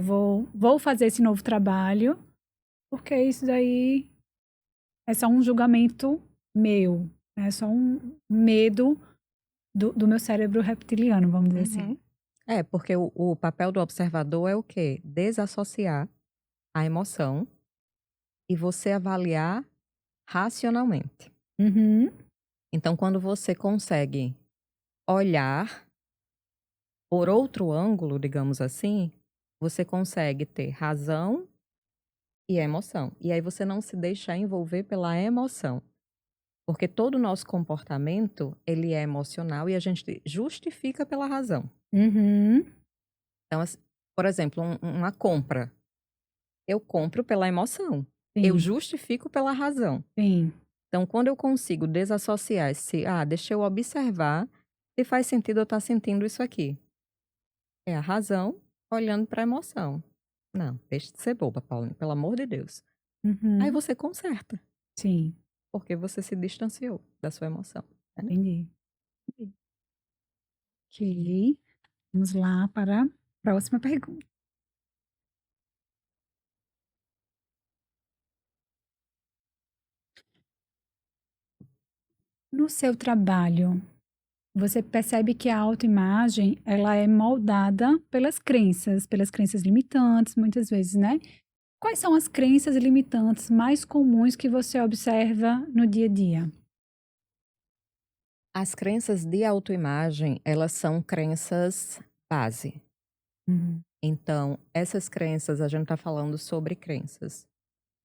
vou fazer esse novo trabalho, porque isso daí é só um julgamento meu, é só um medo do meu cérebro reptiliano, vamos dizer assim. Uhum. É, porque o papel do observador é o quê? Desassociar a emoção e você avaliar racionalmente. Uhum. Então, quando você consegue olhar por outro ângulo, digamos assim, você consegue ter razão e emoção. E aí você não se deixa envolver pela emoção. Porque todo o nosso comportamento, ele é emocional e a gente justifica pela razão. Uhum. Então, por exemplo, uma compra. Eu compro pela emoção. Eu Sim, justifico pela razão. sim. Então, quando eu consigo desassociar deixa eu observar se faz sentido eu estar sentindo isso aqui. É a razão olhando para a emoção. Não, deixa de ser boba, Paulinho, pelo amor de Deus. Aí Uhum. você conserta, Sim, porque você se distanciou da sua emoção. Entendeu? entendi. Ok, vamos lá para a próxima pergunta. No seu trabalho, você percebe que a autoimagem, ela é moldada pelas crenças limitantes, muitas vezes, né? Quais são as crenças limitantes mais comuns que você observa no dia a dia? As crenças de autoimagem, elas são crenças base. Uhum. Então, essas crenças, a gente está falando sobre crenças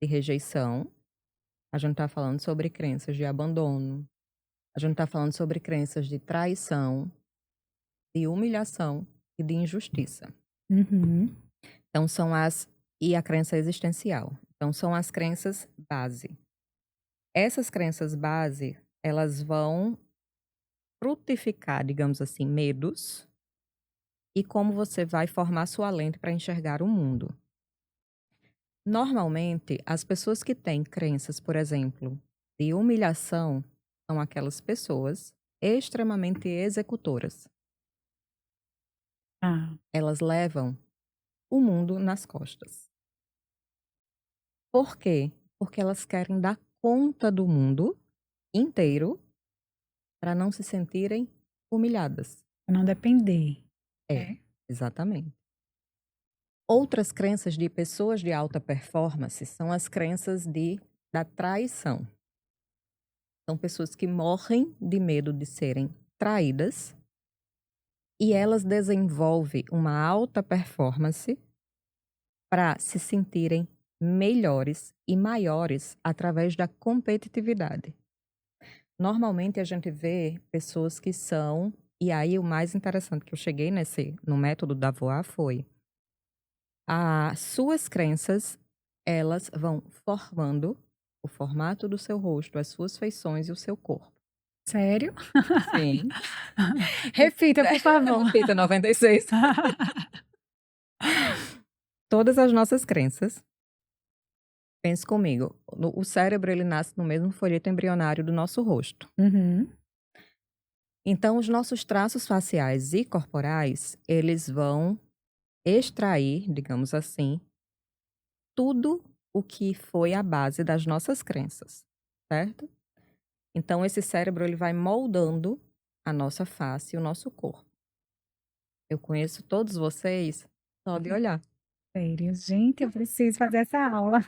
de rejeição, a gente está falando sobre crenças de abandono, a gente está falando sobre crenças de traição, de humilhação e de injustiça. Uhum. Então, e a crença existencial. Então, são as crenças base. Essas crenças base, elas vão frutificar, digamos assim, medos e como você vai formar sua lente para enxergar o mundo. Normalmente, as pessoas que têm crenças, por exemplo, de humilhação, são aquelas pessoas extremamente executoras. Ah, Elas levam o mundo nas costas. Por quê? Porque elas querem dar conta do mundo inteiro para não se sentirem humilhadas. Pra não depender. É, É. exatamente. Outras crenças de pessoas de alta performance são as crenças da traição. São pessoas que morrem de medo de serem traídas e elas desenvolvem uma alta performance para se sentirem melhores e maiores através da competitividade. Normalmente a gente vê pessoas que são, e aí o mais interessante que eu cheguei no método da Voar foi, as suas crenças, elas vão formando o formato do seu rosto, as suas feições e o seu corpo. Sério? Sim. Repita, por favor. Repita 96. Todas as nossas crenças, pense comigo, o cérebro ele nasce no mesmo folheto embrionário do nosso rosto. Uhum. Então, os nossos traços faciais e corporais, eles vão extrair, digamos assim, tudo o que foi a base das nossas crenças, certo? Então, esse cérebro ele vai moldando a nossa face e o nosso corpo. Eu conheço todos vocês só de olhar. Sério, gente, eu preciso fazer essa aula.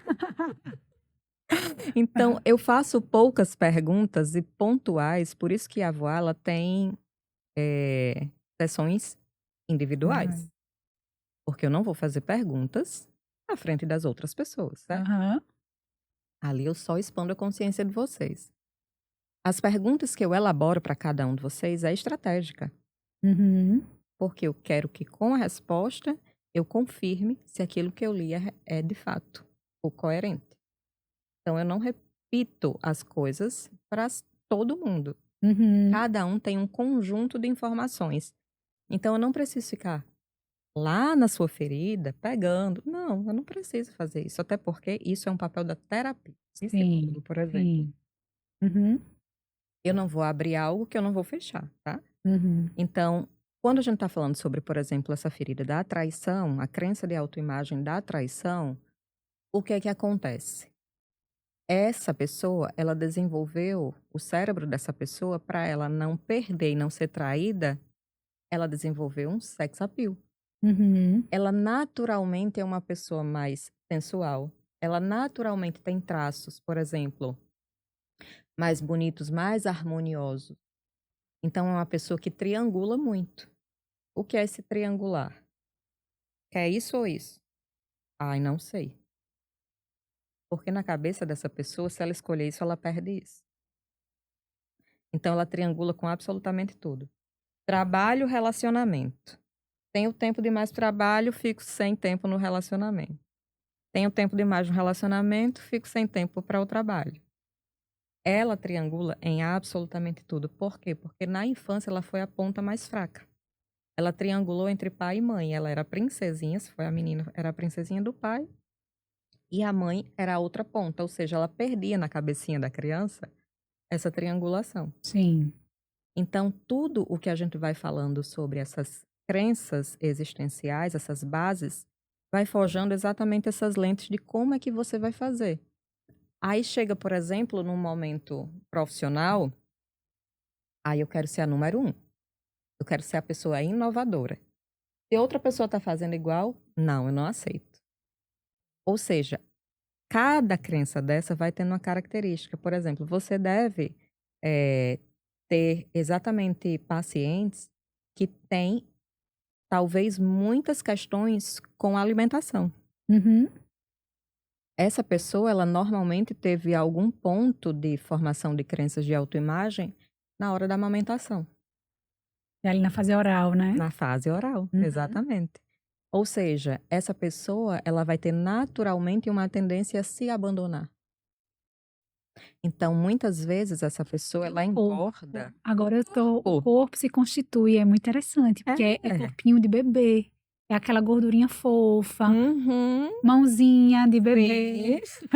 Então, eu faço poucas perguntas e pontuais, por isso que a Voar ela tem sessões individuais. Porque eu não vou fazer perguntas à frente das outras pessoas, certo? Aham. Ali eu só expando a consciência de vocês. As perguntas que eu elaboro para cada um de vocês é estratégica, Uhum. porque eu quero que com a resposta eu confirme se aquilo que eu li é de fato o coerente. Então eu não repito as coisas para todo mundo. Uhum. Cada um tem um conjunto de informações. Então eu não preciso ficar lá na sua ferida, pegando. Não, eu não preciso fazer isso. Até porque isso é um papel da terapia. Sim, Psicólogo, por exemplo. sim. Uhum. Eu não vou abrir algo que eu não vou fechar, tá? Uhum. Então, quando a gente está falando sobre, por exemplo, essa ferida da traição, a crença de autoimagem da traição, o que é que acontece? Essa pessoa, ela desenvolveu, o cérebro dessa pessoa, para ela não perder e não ser traída, ela desenvolveu um sex appeal. Uhum. Ela naturalmente é uma pessoa mais sensual. Ela naturalmente tem traços, por exemplo, mais bonitos, mais harmoniosos. Então é uma pessoa que triangula muito. O que é esse triangular? Quer isso ou isso? Ai, não sei. Porque na cabeça dessa pessoa, se ela escolher isso, ela perde isso. Então ela triangula com absolutamente tudo. Trabalho, relacionamento. Tenho tempo demais para trabalho, fico sem tempo no relacionamento. Tenho tempo demais no relacionamento, fico sem tempo para o trabalho. Ela triangula em absolutamente tudo. Por quê? Porque na infância ela foi a ponta mais fraca. Ela triangulou entre pai e mãe. Ela era a princesinha, se foi a menina, era a princesinha do pai. E a mãe era a outra ponta. Ou seja, ela perdia na cabecinha da criança essa triangulação. Sim. Então, tudo o que a gente vai falando sobre essas crenças existenciais, essas bases, vai forjando exatamente essas lentes de como é que você vai fazer. Aí chega, por exemplo, num momento profissional, aí eu quero ser a número 1. Eu quero ser a pessoa inovadora. Se outra pessoa está fazendo igual, não, eu não aceito. Ou seja, cada crença dessa vai tendo uma característica. Por exemplo, você deve ter exatamente pacientes que têm, talvez, muitas questões com a alimentação. Uhum. Essa pessoa, ela normalmente teve algum ponto de formação de crenças de autoimagem na hora da amamentação. E ali na fase oral, né? Na fase oral, Uhum. exatamente. Ou seja, essa pessoa, ela vai ter naturalmente uma tendência a se abandonar. Então, muitas vezes, essa pessoa, ela engorda. Agora o Corpo. corpo se constitui, é muito interessante, porque é corpinho de bebê. É aquela gordurinha fofa, Uhum. mãozinha de bebê. Sim.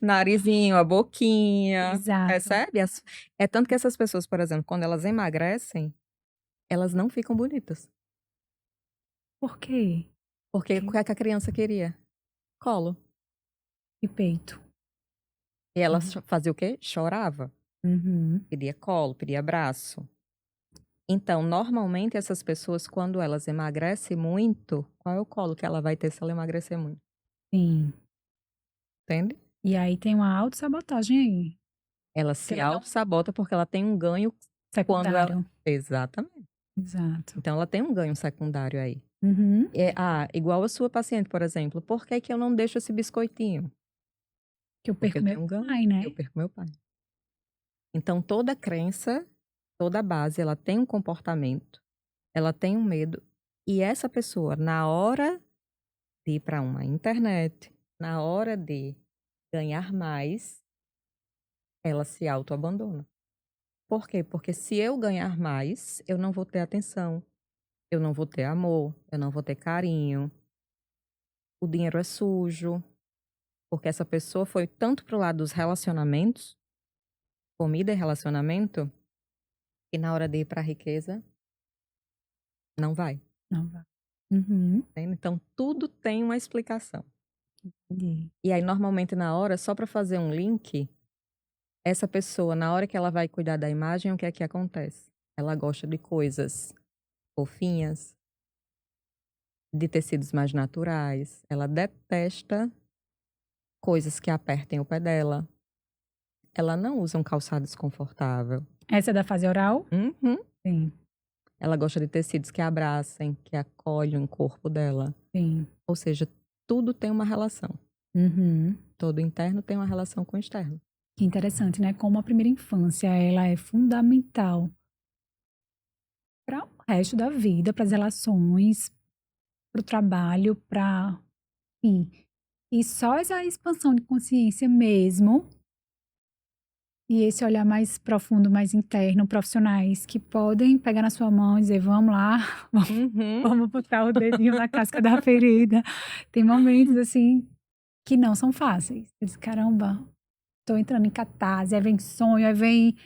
Narizinho, a boquinha. Exato. Percebe? É tanto que essas pessoas, por exemplo, quando elas emagrecem, elas não ficam bonitas. Por quê? Porque o que é que a criança queria? Colo. E peito. E ela Uhum. fazia o quê? Chorava. Uhum. Pedia colo, pedia abraço. Então, normalmente, essas pessoas, quando elas emagrecem muito, qual é o colo que ela vai ter se ela emagrecer muito? Sim. Entende? E aí tem uma autossabotagem aí, Ela que se ela não auto-sabota porque ela tem um ganho quando ela. secundário. Exatamente. Exato. Então, ela tem um ganho secundário aí. Uhum. Igual a sua paciente, por exemplo. Por que que eu não deixo esse biscoitinho? Que eu Porque perco eu meu tenho um ganho, pai, eu né. perco meu pai. Então, toda crença, toda base, ela tem um comportamento, ela tem um medo. E essa pessoa, na hora de ir para uma internet, na hora de ganhar mais, ela se autoabandona. Por quê? Porque se eu ganhar mais, eu não vou ter atenção, eu não vou ter amor, eu não vou ter carinho, o dinheiro é sujo, porque essa pessoa foi tanto pro lado dos relacionamentos, comida e relacionamento, que na hora de ir para a riqueza, não vai. Não vai. Uhum. Entende? Então, tudo tem uma explicação. Entendi. E aí, normalmente, na hora, só para fazer um link, essa pessoa, na hora que ela vai cuidar da imagem, o que é que acontece? Ela gosta de coisas fofinhas, de tecidos mais naturais. Ela detesta coisas que apertem o pé dela. Ela não usa um calçado desconfortável. Essa é da fase oral? Uhum. Sim, Ela gosta de tecidos que abracem, que acolhem o corpo dela. sim. Ou seja, tudo tem uma relação. Uhum. Todo interno tem uma relação com o externo. Que interessante, né, como a primeira infância, ela é fundamental para o resto da vida, para as relações, para o trabalho, para enfim. E só essa expansão de consciência mesmo, e esse olhar mais profundo, mais interno, profissionais que podem pegar na sua mão e dizer: "Vamos lá, Uhum. vamos botar o dedinho na casca da ferida". Tem momentos, assim, que não são fáceis. Eu disse: "Caramba, tô entrando em catarse", aí vem sonho, aí vem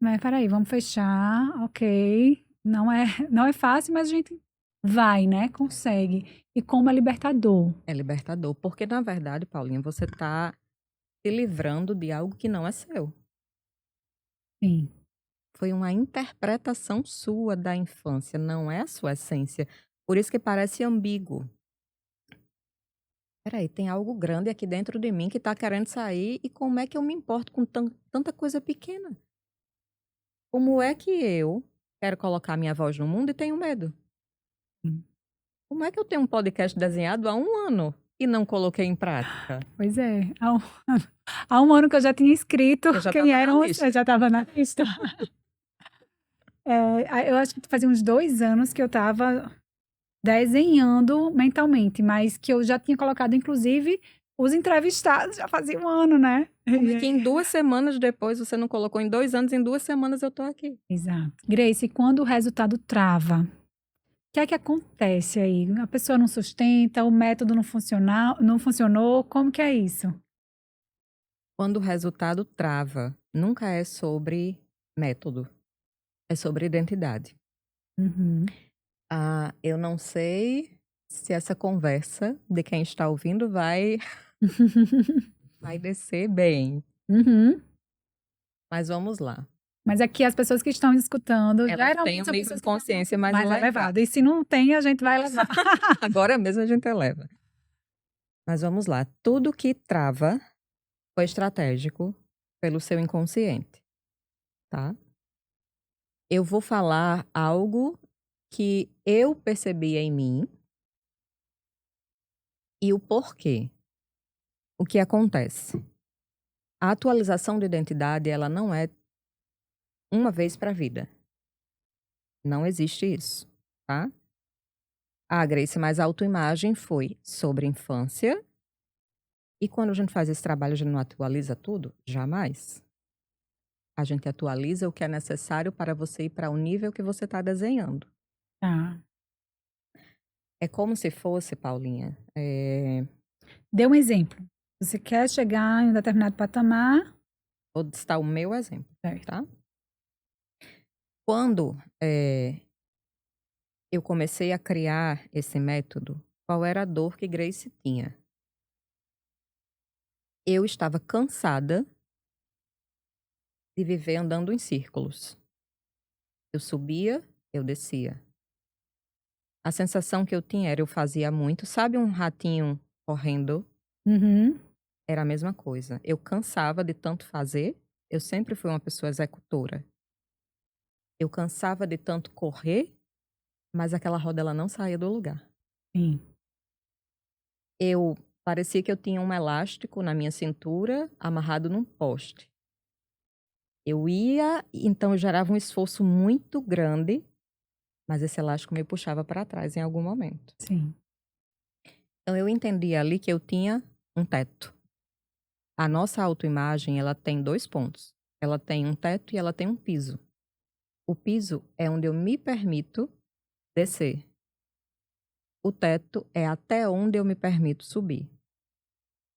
mas espera aí, vamos fechar, ok. Não é fácil, mas a gente vai, né, consegue. E como é libertador. É libertador, porque na verdade, Paulinha, você tá se livrando de algo que não é seu. Sim, Foi uma interpretação sua da infância, não é a sua essência. Por isso que parece ambíguo. Espera aí, tem algo grande aqui dentro de mim que tá querendo sair e como é que eu me importo com tanta coisa pequena? Como é que eu quero colocar minha voz no mundo e tenho medo? sim. Como é que eu tenho um podcast desenhado há 1 ano e não coloquei em prática? Pois é, há um ano que eu já tinha escrito Eu já quem estava na eram os lista. eu já estava na lista. Eu acho que fazia uns 2 anos que eu estava desenhando mentalmente, mas que eu já tinha colocado inclusive os entrevistados, já fazia 1 ano, né. Como E é que em aí 2 semanas depois você não colocou em 2 anos, em 2 semanas eu tô aqui? exato. Grace, quando o resultado trava, o que é que acontece aí? A pessoa não sustenta, o método não funcionou, como que é isso? Quando o resultado trava, nunca é sobre método, é sobre identidade. Uhum. Eu não sei se essa conversa de quem está ouvindo vai descer bem, Uhum. mas vamos lá. Mas aqui as pessoas que estão escutando, Elas têm um geralmente são nível de pessoas que têm um consciência mais mais elevado. elevado, e se não tem, a gente vai levar. Agora mesmo a gente eleva. Mas vamos lá, tudo que trava foi estratégico pelo seu inconsciente, tá? Eu vou falar algo que eu percebi em mim e o porquê. O que acontece? A atualização de identidade, ela não é uma vez para a vida. Não existe isso, tá? Grace, mas a autoimagem foi sobre infância. E quando a gente faz esse trabalho, a gente não atualiza tudo? Jamais. A gente atualiza o que é necessário para você ir para o nível que você está desenhando. Tá. É como se fosse, Paulinha, Dê um exemplo. Você quer chegar em um determinado patamar, vou citar o meu exemplo, certo. tá? Quando eu comecei a criar esse método, qual era a dor que Grace tinha? eu estava cansada de viver andando em círculos. Eu subia, eu descia. A sensação que eu tinha era eu fazia muito, sabe um ratinho correndo? Uhum. Era a mesma coisa. Eu cansava de tanto fazer, eu sempre fui uma pessoa executora. Eu cansava de tanto correr, mas aquela roda ela não saía do lugar. Sim. Eu parecia que eu tinha um elástico na minha cintura amarrado num poste. Eu ia, então eu gerava um esforço muito grande, mas esse elástico me puxava para trás em algum momento. Sim. Então eu entendi ali que eu tinha um teto. A nossa autoimagem, ela tem 2 pontos. Ela tem um teto e ela tem um piso. O piso é onde eu me permito descer. O teto é até onde eu me permito subir.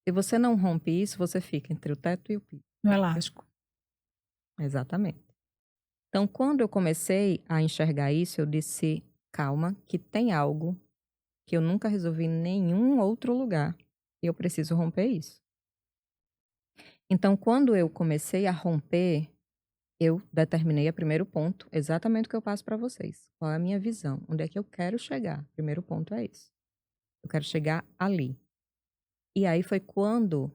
Se você não rompe isso, você fica entre o teto e o piso. No elástico. Exatamente. Então, quando eu comecei a enxergar isso, eu disse: calma, que tem algo que eu nunca resolvi em nenhum outro lugar e eu preciso romper isso. Então, quando eu comecei a romper, eu determinei o primeiro ponto, exatamente o que eu passo para vocês. Qual é a minha visão? Onde é que eu quero chegar? O primeiro ponto é esse. Eu quero chegar ali. E aí foi quando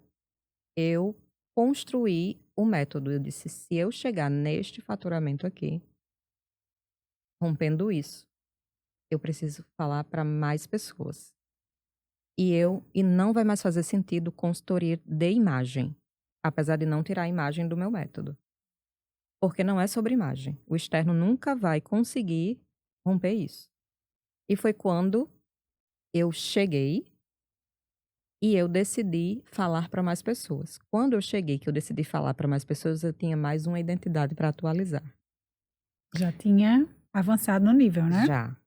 eu construí o método. Eu disse: se eu chegar neste faturamento aqui, rompendo isso, eu preciso falar para mais pessoas. E não vai mais fazer sentido consultoria de imagem, apesar de não tirar a imagem do meu método. Porque não é sobre imagem. O externo nunca vai conseguir romper isso. E foi quando eu cheguei e eu decidi falar para mais pessoas. Quando eu cheguei, que eu decidi falar para mais pessoas, eu tinha mais uma identidade para atualizar. Já tinha avançado no nível, né? Já.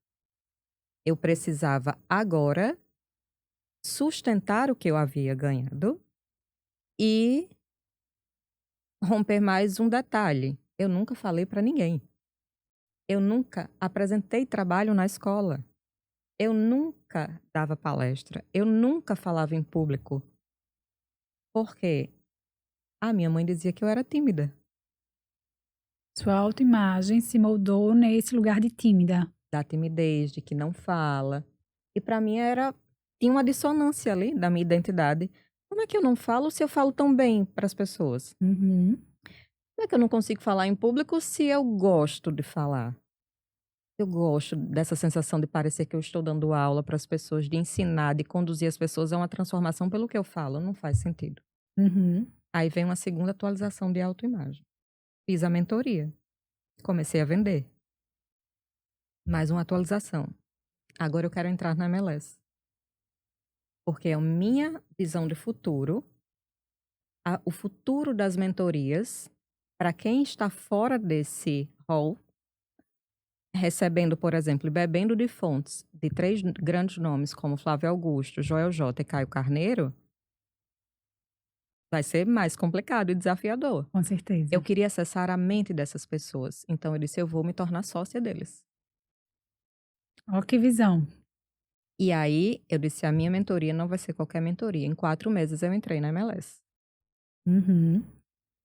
Eu precisava agora sustentar o que eu havia ganhado e romper mais um detalhe. Eu nunca falei para ninguém. Eu nunca apresentei trabalho na escola. Eu nunca dava palestra. Eu nunca falava em público. Porque a minha mãe dizia que eu era tímida. Sua autoimagem se moldou nesse lugar de tímida. Da timidez, de que não fala. E para mim tinha uma dissonância ali da minha identidade. Como é que eu não falo se eu falo tão bem para as pessoas? Uhum. Como é que eu não consigo falar em público se eu gosto de falar? Eu gosto dessa sensação de parecer que eu estou dando aula para as pessoas, de ensinar, de conduzir as pessoas a uma transformação pelo que eu falo. Não faz sentido. Uhum. Aí vem uma segunda atualização de autoimagem. Fiz a mentoria. Comecei a vender. Mais uma atualização. Agora eu quero entrar na MLS. Porque é a minha visão de futuro, o futuro das mentorias, para quem está fora desse rol, recebendo, por exemplo, e bebendo de fontes de 3 grandes nomes como Flávio Augusto, Joel J e Caio Carneiro, vai ser mais complicado e desafiador. Com certeza. Eu queria acessar a mente dessas pessoas, então eu disse: eu vou me tornar sócia deles. Ó, que visão. E aí, eu disse: a minha mentoria não vai ser qualquer mentoria. Em 4 meses eu entrei na MLS. Uhum.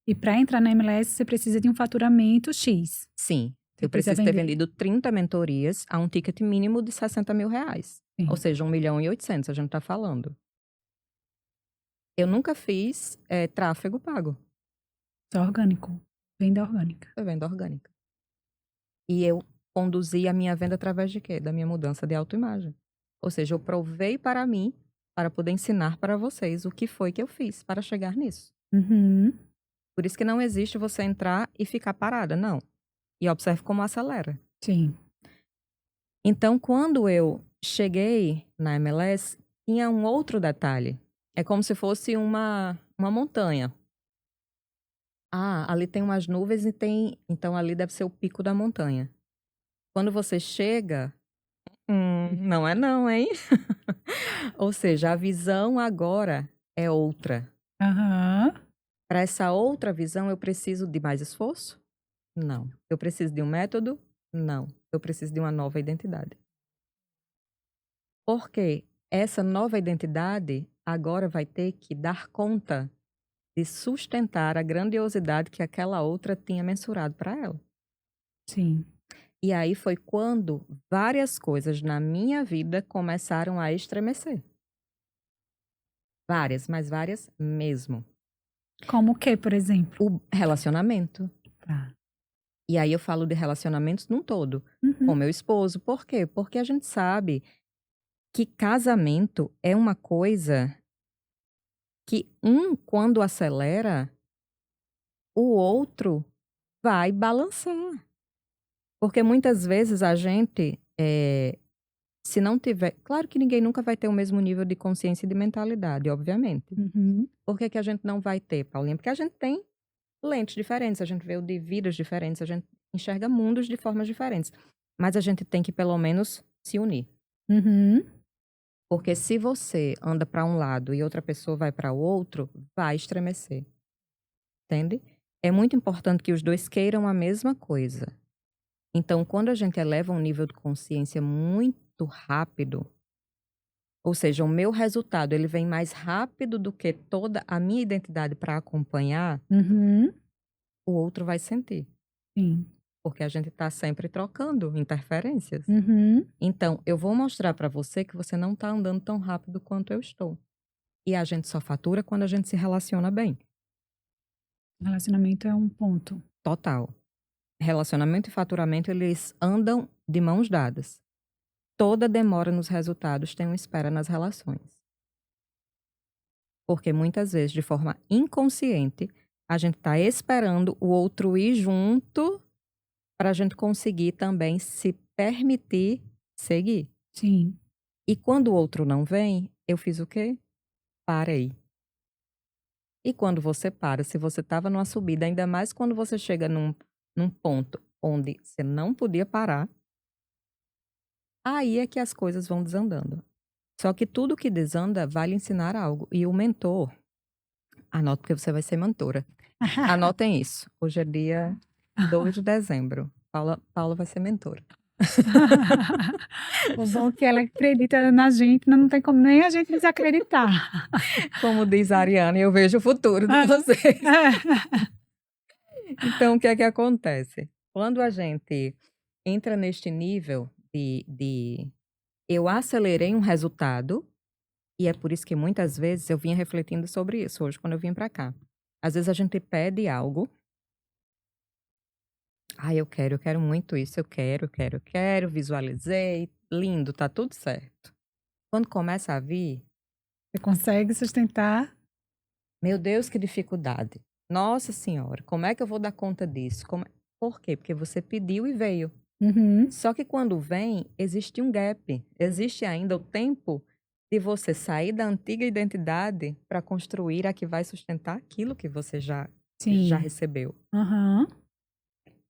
E para entrar na MLS, você precisa de um faturamento X. Sim, Você eu precisa preciso ter vender. vendido 30 mentorias a um ticket mínimo de R$60 mil. Sim. Ou seja, 1.800.000 a gente está falando. Eu nunca fiz tráfego pago. Só orgânico. Venda orgânica. Foi venda orgânica. E eu conduzi a minha venda através de quê? Da minha mudança de autoimagem. Ou seja, eu provei para mim, para poder ensinar para vocês o que foi que eu fiz para chegar nisso. Uhum. Por isso que não existe você entrar e ficar parada, não. E observe como acelera. Sim. Então, quando eu cheguei na MLS, tinha um outro detalhe. É como se fosse uma montanha. Ah, ali tem umas nuvens e tem. Então, ali deve ser o pico da montanha. Quando você chega. Não é, não, hein? Ou seja, a visão agora é outra. Aham. Para essa outra visão, eu preciso de mais esforço? Não. Eu preciso de um método? Não. Eu preciso de uma nova identidade. Porque essa nova identidade agora vai ter que dar conta de sustentar a grandiosidade que aquela outra tinha mensurado para ela. Sim. E aí foi quando várias coisas na minha vida começaram a estremecer. Várias, mas várias mesmo. Como o quê, por exemplo? O relacionamento. Tá. E aí eu falo de relacionamentos num todo, com Uhum. meu esposo. Por quê? Porque a gente sabe que casamento é uma coisa que quando acelera, o outro vai balançar. Porque muitas vezes a gente, se não tiver. Claro que ninguém nunca vai ter o mesmo nível de consciência e de mentalidade, obviamente. Uhum. Por que que a gente não vai ter, Paulinha? Porque a gente tem lentes diferentes, a gente vê o de vidas diferentes, a gente enxerga mundos de formas diferentes. Mas a gente tem que, pelo menos, se unir. Uhum. Porque se você anda para um lado e outra pessoa vai para o outro, vai estremecer. Entende? É muito importante que os dois queiram a mesma coisa. Então, quando a gente eleva um nível de consciência muito rápido, ou seja, o meu resultado ele vem mais rápido do que toda a minha identidade para acompanhar, Uhum. o outro vai sentir. Sim. Porque a gente está sempre trocando interferências. Uhum. Então, eu vou mostrar para você que você não está andando tão rápido quanto eu estou. E a gente só fatura quando a gente se relaciona bem. Relacionamento é um ponto. Total. Relacionamento e faturamento, eles andam de mãos dadas. Toda demora nos resultados tem uma espera nas relações. Porque muitas vezes, de forma inconsciente, a gente está esperando o outro ir junto para a gente conseguir também se permitir seguir. Sim. E quando o outro não vem, eu fiz o quê? Parei. E quando você para, se você estava numa subida, ainda mais quando você chega num ponto onde você não podia parar, aí é que as coisas vão desandando. Só que tudo que desanda vai lhe ensinar algo. E o mentor, anota porque você vai ser mentora. Anotem isso. Hoje é dia 2 de dezembro. Paula vai ser mentora. O bom é que ela acredita na gente, não tem como nem a gente desacreditar. Como diz a Ariane, eu vejo o futuro de vocês. Então, o que é que acontece? Quando a gente entra neste nível de eu acelerei um resultado, e é por isso que muitas vezes eu vinha refletindo sobre isso hoje, quando eu vim para cá. Às vezes a gente pede algo. Eu quero muito isso, eu quero, visualizei, lindo, tá tudo certo. Quando começa a vir, Você consegue sustentar? meu Deus, que dificuldade. Nossa Senhora, como é que eu vou dar conta disso? Por quê? Porque você pediu e veio. Uhum. Só que quando vem, existe um gap. Existe ainda o tempo de você sair da antiga identidade para construir a que vai sustentar aquilo que você já Sim. recebeu. Aham.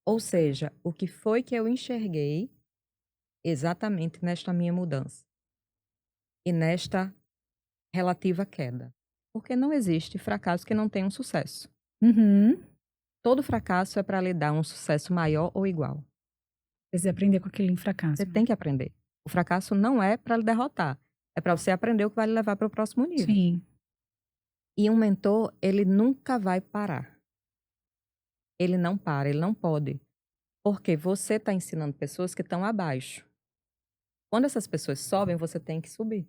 Ou seja, o que foi que eu enxerguei exatamente nesta minha mudança e nesta relativa queda? Porque não existe fracasso que não tenha um sucesso. Uhum. Todo fracasso é para lhe dar um sucesso maior ou igual. Precisa aprender com aquele fracasso. Você tem que aprender. O fracasso não é para lhe derrotar, é para você aprender o que vai lhe levar para o próximo nível. Sim. E um mentor, ele nunca vai parar. Ele não para, ele não pode. Porque você está ensinando pessoas que estão abaixo. Quando essas pessoas sobem, você tem que subir.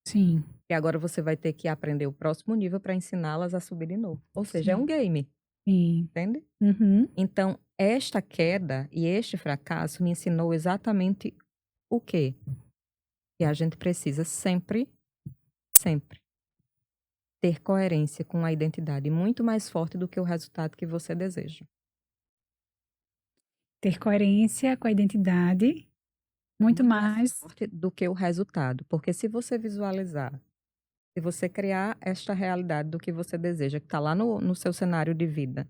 Sim. E agora você vai ter que aprender o próximo nível para ensiná-las a subir de novo. Ou seja, é Sim. um game, Sim. entende? Uhum. Então, esta queda e este fracasso me ensinou exatamente o quê? Que a gente precisa sempre, sempre ter coerência com a identidade muito mais forte do que o resultado que você deseja. Ter coerência com a identidade, muito mais. Forte do que o resultado. Porque se você visualizar, se você criar esta realidade do que você deseja, que está lá no seu cenário de vida,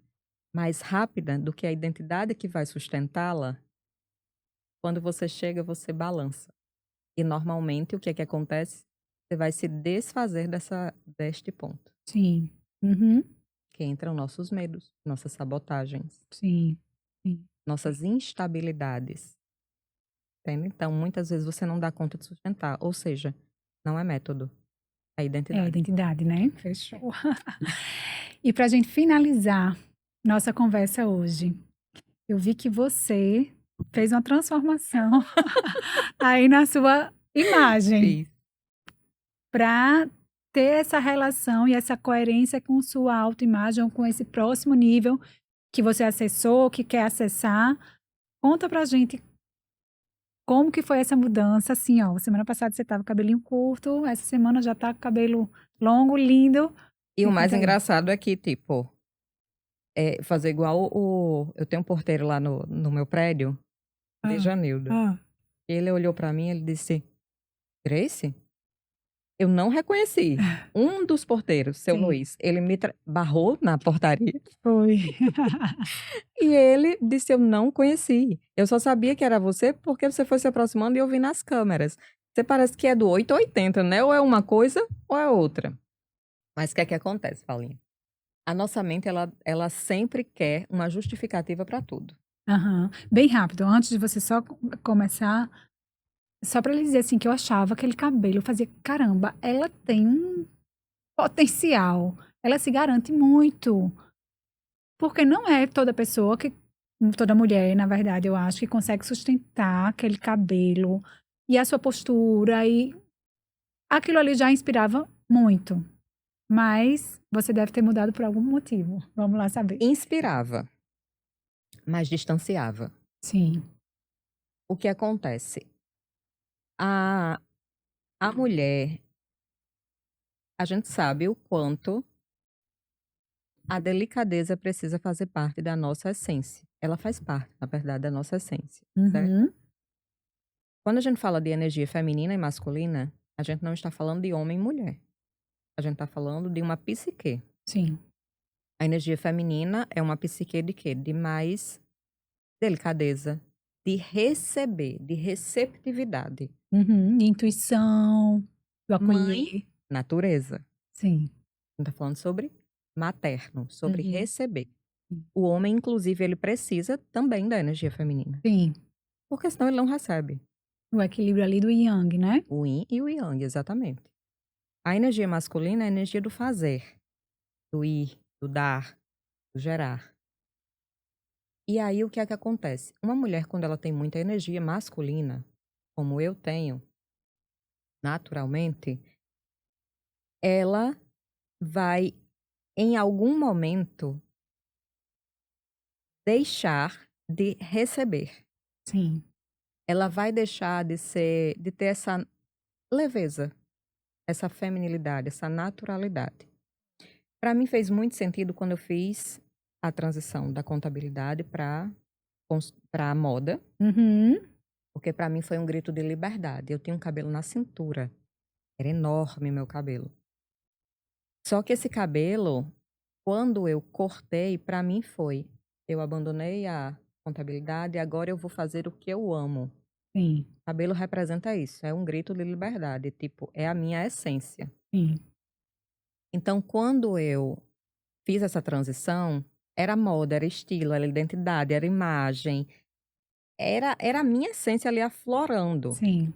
mais rápida do que a identidade que vai sustentá-la, quando você chega, você balança. E normalmente o que é que acontece? Você vai se desfazer deste ponto. Sim. Uhum. Que entram nossos medos, nossas sabotagens, Sim. Sim. nossas instabilidades. Entende? Então, muitas vezes você não dá conta de sustentar. Ou seja, não é método, é É a identidade. identidade, né? Fechou. E para a gente finalizar nossa conversa hoje, eu vi que você fez uma transformação aí na sua imagem Fiz. para ter essa relação e essa coerência com sua autoimagem ou com esse próximo nível que você acessou, que quer acessar. Conta pra gente como que foi essa mudança, assim, ó, semana passada você tava com cabelinho curto, essa semana já tá com cabelo longo, lindo. E o Me mais conta aí. engraçado é que, tipo, fazer igual eu tenho um porteiro lá no meu prédio, de Ah, Janildo. ah, Ele olhou pra mim, ele disse: Grace? Eu não reconheci. Um dos porteiros, seu sim, Luiz, ele me barrou na portaria foi. e ele disse: Eu não conheci. Eu só sabia que era você porque você foi se aproximando e eu vi nas câmeras. Você parece que é do 8 ou 80, né? Ou é uma coisa ou é outra. Mas o que é que acontece, Paulinha? A nossa mente, ela sempre quer uma justificativa pra tudo. Aham. Bem rápido, antes de você só começar, só para lhe dizer assim que eu achava aquele cabelo, eu fazia, caramba, ela tem um potencial, ela se garante muito, porque não é toda pessoa que, toda mulher, na verdade, eu acho que consegue sustentar aquele cabelo e a sua postura e aquilo ali já inspirava muito, mas você deve ter mudado por algum motivo. Vamos lá saber. Inspirava, mas distanciava. Sim. O que acontece? A, a mulher, a gente sabe o quanto a delicadeza precisa fazer parte da nossa essência. Ela faz parte, na verdade, da nossa essência, certo? Uhum. Quando a gente fala de energia feminina e masculina, a gente não está falando de homem e mulher. A gente está falando de uma psique. Sim. A energia feminina é uma psique de quê? De mais delicadeza, de receber, de receptividade. Uhum. Intuição, do Mãe, acolher. natureza. Sim. A gente está falando sobre materno, sobre Uhum. receber. O homem, inclusive, ele precisa também da energia feminina. Sim. Porque senão ele não recebe. O equilíbrio ali do yang, né? O yin e o yang, exatamente. A energia masculina é a energia do fazer, do ir, do dar, do gerar. E aí o que é que acontece? Uma mulher, quando ela tem muita energia masculina, como eu tenho, naturalmente, ela vai, em algum momento, deixar de receber. Sim. Ela vai deixar de ter essa leveza, essa feminilidade, essa naturalidade. Para mim fez muito sentido quando eu fiz a transição da contabilidade para a moda, Uhum. porque para mim foi um grito de liberdade. Eu tinha um cabelo na cintura, era enorme meu cabelo. Só que esse cabelo, quando eu cortei, para mim foi, eu abandonei a contabilidade e agora eu vou fazer o que eu amo. Sim. Cabelo representa isso, é um grito de liberdade, tipo, é a minha essência. Sim. Então, quando eu fiz essa transição, era moda, era estilo, era identidade, era imagem, era a minha essência ali aflorando. Sim.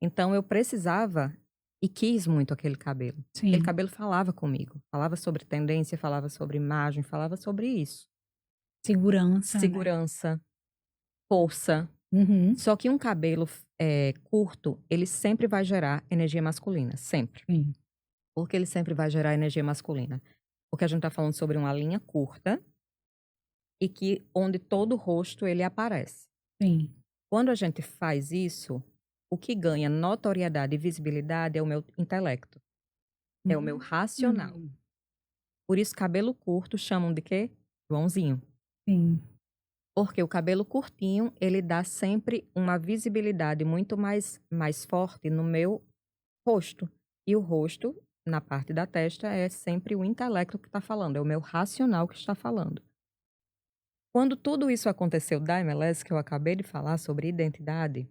Então, eu precisava e quis muito aquele cabelo. Aquele Sim. cabelo falava comigo, falava sobre tendência, falava sobre imagem, falava sobre isso. Segurança, né? Segurança, força. Uhum. Só que um cabelo curto, ele sempre vai gerar energia masculina, sempre. Sim. Porque ele sempre vai gerar energia masculina. Porque a gente está falando sobre uma linha curta e que onde todo o rosto ele aparece. Sim. Quando a gente faz isso, o que ganha notoriedade e visibilidade é o meu intelecto, é o meu racional. Uhum. Por isso, cabelo curto chamam de quê? Joãozinho. Sim. Porque o cabelo curtinho, ele dá sempre uma visibilidade muito mais forte no meu rosto. E o rosto, na parte da testa, é sempre o intelecto que está falando, é o meu racional que está falando. Quando tudo isso aconteceu da MLS, que eu acabei de falar sobre identidade,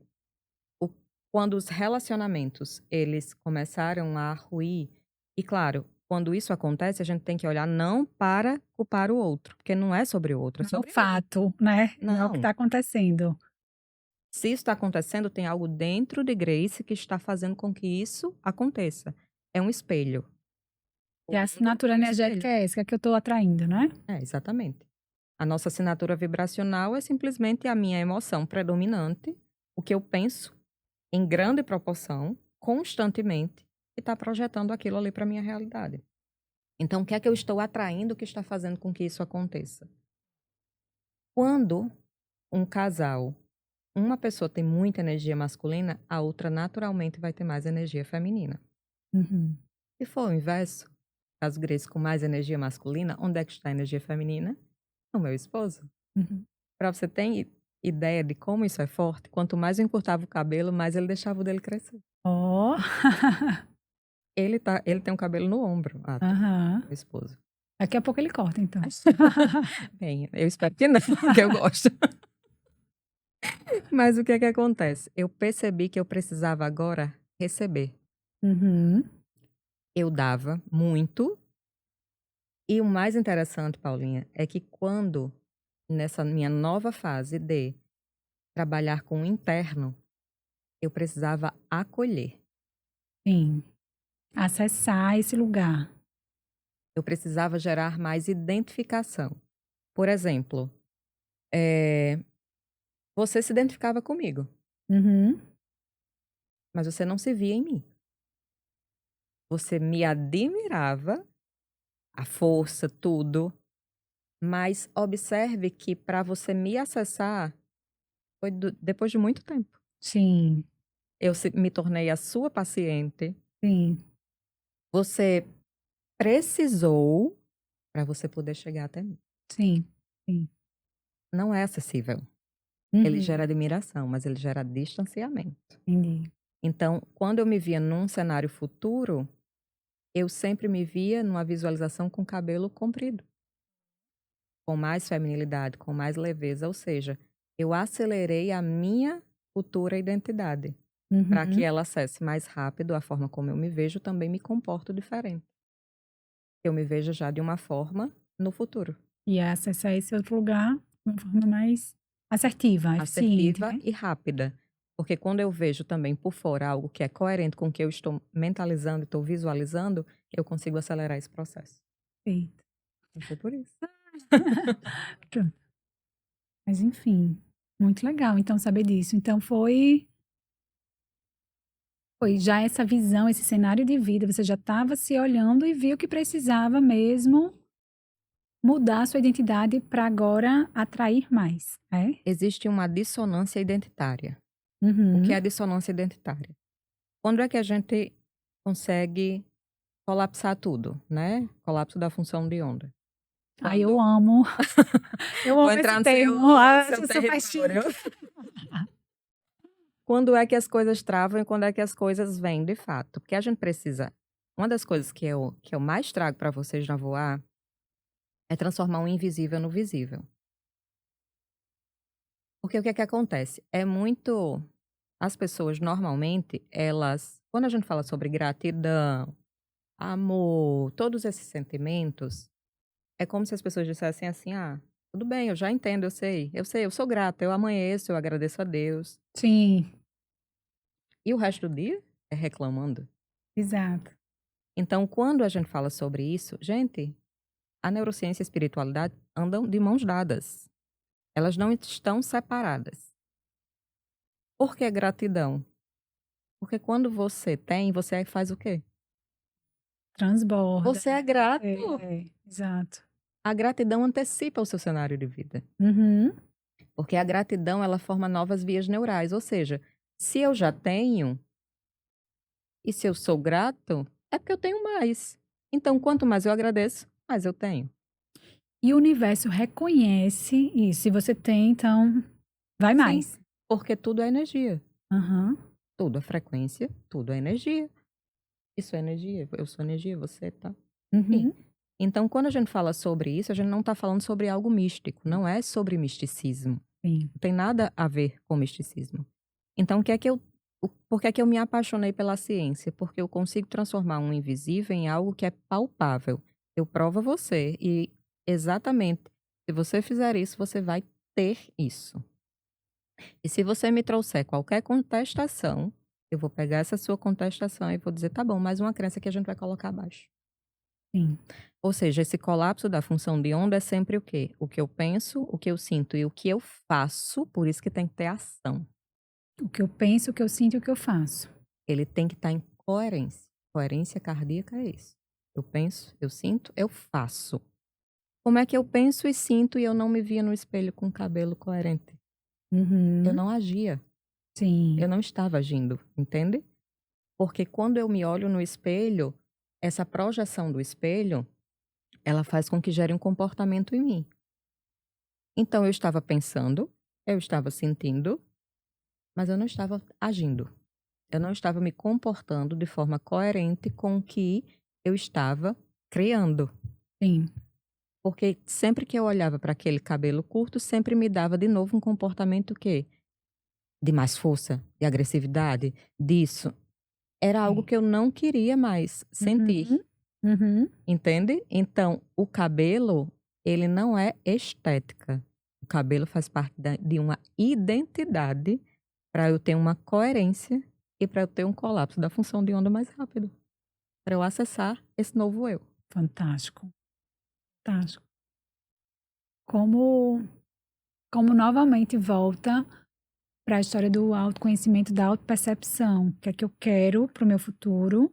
o quando os relacionamentos, eles começaram a ruir e claro, quando isso acontece, a gente tem que olhar não para culpar o outro, porque não é sobre o outro, é Não é o sobre mim. fato, né? Não é o que Não. está acontecendo. Se isso está acontecendo, tem algo dentro de Grace que está fazendo com que isso aconteça. É um espelho. E a mundo assinatura é o energética espelho. é essa que eu estou atraindo, né? É, exatamente. A nossa assinatura vibracional é simplesmente a minha emoção predominante, o que eu penso em grande proporção, constantemente, e está projetando aquilo ali para minha realidade. Então, o que é que eu estou atraindo que está fazendo com que isso aconteça? Quando um casal, uma pessoa tem muita energia masculina, a outra naturalmente vai ter mais energia feminina. Uhum. Se for o inverso, caso Grace com mais energia masculina, onde é que está a energia feminina? No meu esposo. Uhum. Para você ter ideia de como isso é forte, quanto mais eu encurtava o cabelo, mais ele deixava o dele crescer. Ó. Ele tem um cabelo no ombro, Aham. meu esposo. Daqui a pouco ele corta, então. Bem, eu espero que não, porque eu gosto. Mas o que é que acontece? Eu percebi que eu precisava agora receber. Uhum. Eu dava muito. E o mais interessante, Paulinha, é que quando, nessa minha nova fase de trabalhar com o interno, eu precisava acolher. Sim. Acessar esse lugar. Eu precisava gerar mais identificação. Por exemplo, eh, você se identificava comigo, Uhum. mas você não se via em mim. Você me admirava, a força, tudo, mas observe que para você me acessar foi depois de muito tempo. Sim. Eu me tornei a sua paciente. Sim. Você precisou para você poder chegar até mim. Sim. Sim. Não é acessível. Ele Uhum. gera admiração, mas ele gera distanciamento. Entendi. Então, quando eu me via num cenário futuro, eu sempre me via numa visualização com cabelo comprido, com mais feminilidade, com mais leveza, ou seja, eu acelerei a minha futura identidade para que Uhum. ela acesse mais rápido a forma como eu me vejo, também me comporto diferente. Eu me vejo já de uma forma no futuro, E acessar esse outro lugar de uma forma mais assertiva, eficiente, assertiva né? e rápida. Porque quando eu vejo também por fora algo que é coerente com o que eu estou mentalizando e estou visualizando, eu consigo acelerar esse processo. Perfeito. E foi por isso. Pronto. Mas enfim, muito legal então saber disso. Então foi já essa visão, esse cenário de vida, você já estava se olhando e viu que precisava mesmo mudar a sua identidade para agora atrair mais, é? Existe uma dissonância identitária. O que é Uhum. a dissonância identitária? Quando é que a gente consegue colapsar tudo, né? Colapso da função de onda. Ai, eu Quando amo. Eu vou amo esse entrar no termo. seu Acho super território. chique. Quando é que as coisas travam e quando é que as coisas vêm de fato? Porque a gente precisa. Uma das coisas que eu mais trago para vocês na Voar é transformar o invisível no visível. Porque o que é que acontece? É muito. As pessoas, normalmente, elas. Quando a gente fala sobre gratidão, amor, todos esses sentimentos, é como se as pessoas dissessem assim: ah, tudo bem, eu já entendo, eu sei, eu sou grata, eu amanheço, eu agradeço a Deus. Sim, E o resto do dia é reclamando. exato. Então, quando a gente fala sobre isso, gente, a neurociência e a espiritualidade andam de mãos dadas. Elas não estão separadas. Por que gratidão? Porque quando você tem, você faz o quê? Transborda. Você é grato. Exato. A gratidão antecipa o seu cenário de vida. Uhum. Porque a gratidão, ela forma novas vias neurais. Ou seja, se eu já tenho, e se eu sou grato, é porque eu tenho mais. Então, quanto mais eu agradeço, mais eu tenho. E o universo reconhece isso. Se você tem, então vai Sim, mais. porque tudo é energia. Aham. Tudo é frequência, tudo é energia. Isso é energia, eu sou energia, você tá. Enfim. Uhum. Então, quando a gente fala sobre isso, a gente não está falando sobre algo místico, não é sobre misticismo. Sim. Não tem nada a ver com misticismo. Então, por que é que eu me apaixonei pela ciência? Porque eu consigo transformar um invisível em algo que é palpável. Eu provo a você e exatamente, se você fizer isso, você vai ter isso. E se você me trouxer qualquer contestação, eu vou pegar essa sua contestação e vou dizer, tá bom, mais uma crença que a gente vai colocar abaixo. Sim. Ou seja, esse colapso da função de onda é sempre o quê? O que eu penso, o que eu sinto e o que eu faço, por isso que tem que ter ação. O que eu penso, o que eu sinto e o que eu faço. Ele tem que estar em coerência. Coerência cardíaca é isso. Eu penso, eu sinto, eu faço. Como é que eu penso e sinto e eu não me via no espelho com o cabelo coerente? Eu Uhum. não agia, eu Sim, não estava agindo, entende? Porque quando eu me olho no espelho, essa projeção do espelho, ela faz com que gere um comportamento em mim. Então eu estava pensando, eu estava sentindo, mas eu não estava agindo. Eu não estava me comportando de forma coerente com o que eu estava criando. sim, Porque sempre que eu olhava para aquele cabelo curto, sempre me dava de novo um comportamento o quê? De mais força, de agressividade, disso. Era algo sim. que eu não queria mais sentir, Uhum. Uhum. entende? Então, o cabelo, ele não é estética. O cabelo faz parte de uma identidade para eu ter uma coerência e para eu ter um colapso da função de onda mais rápido, para eu acessar esse novo eu. Fantástico, fantástico. Como, como novamente volta para a história do autoconhecimento, da autopercepção. O que é que eu quero para o meu futuro?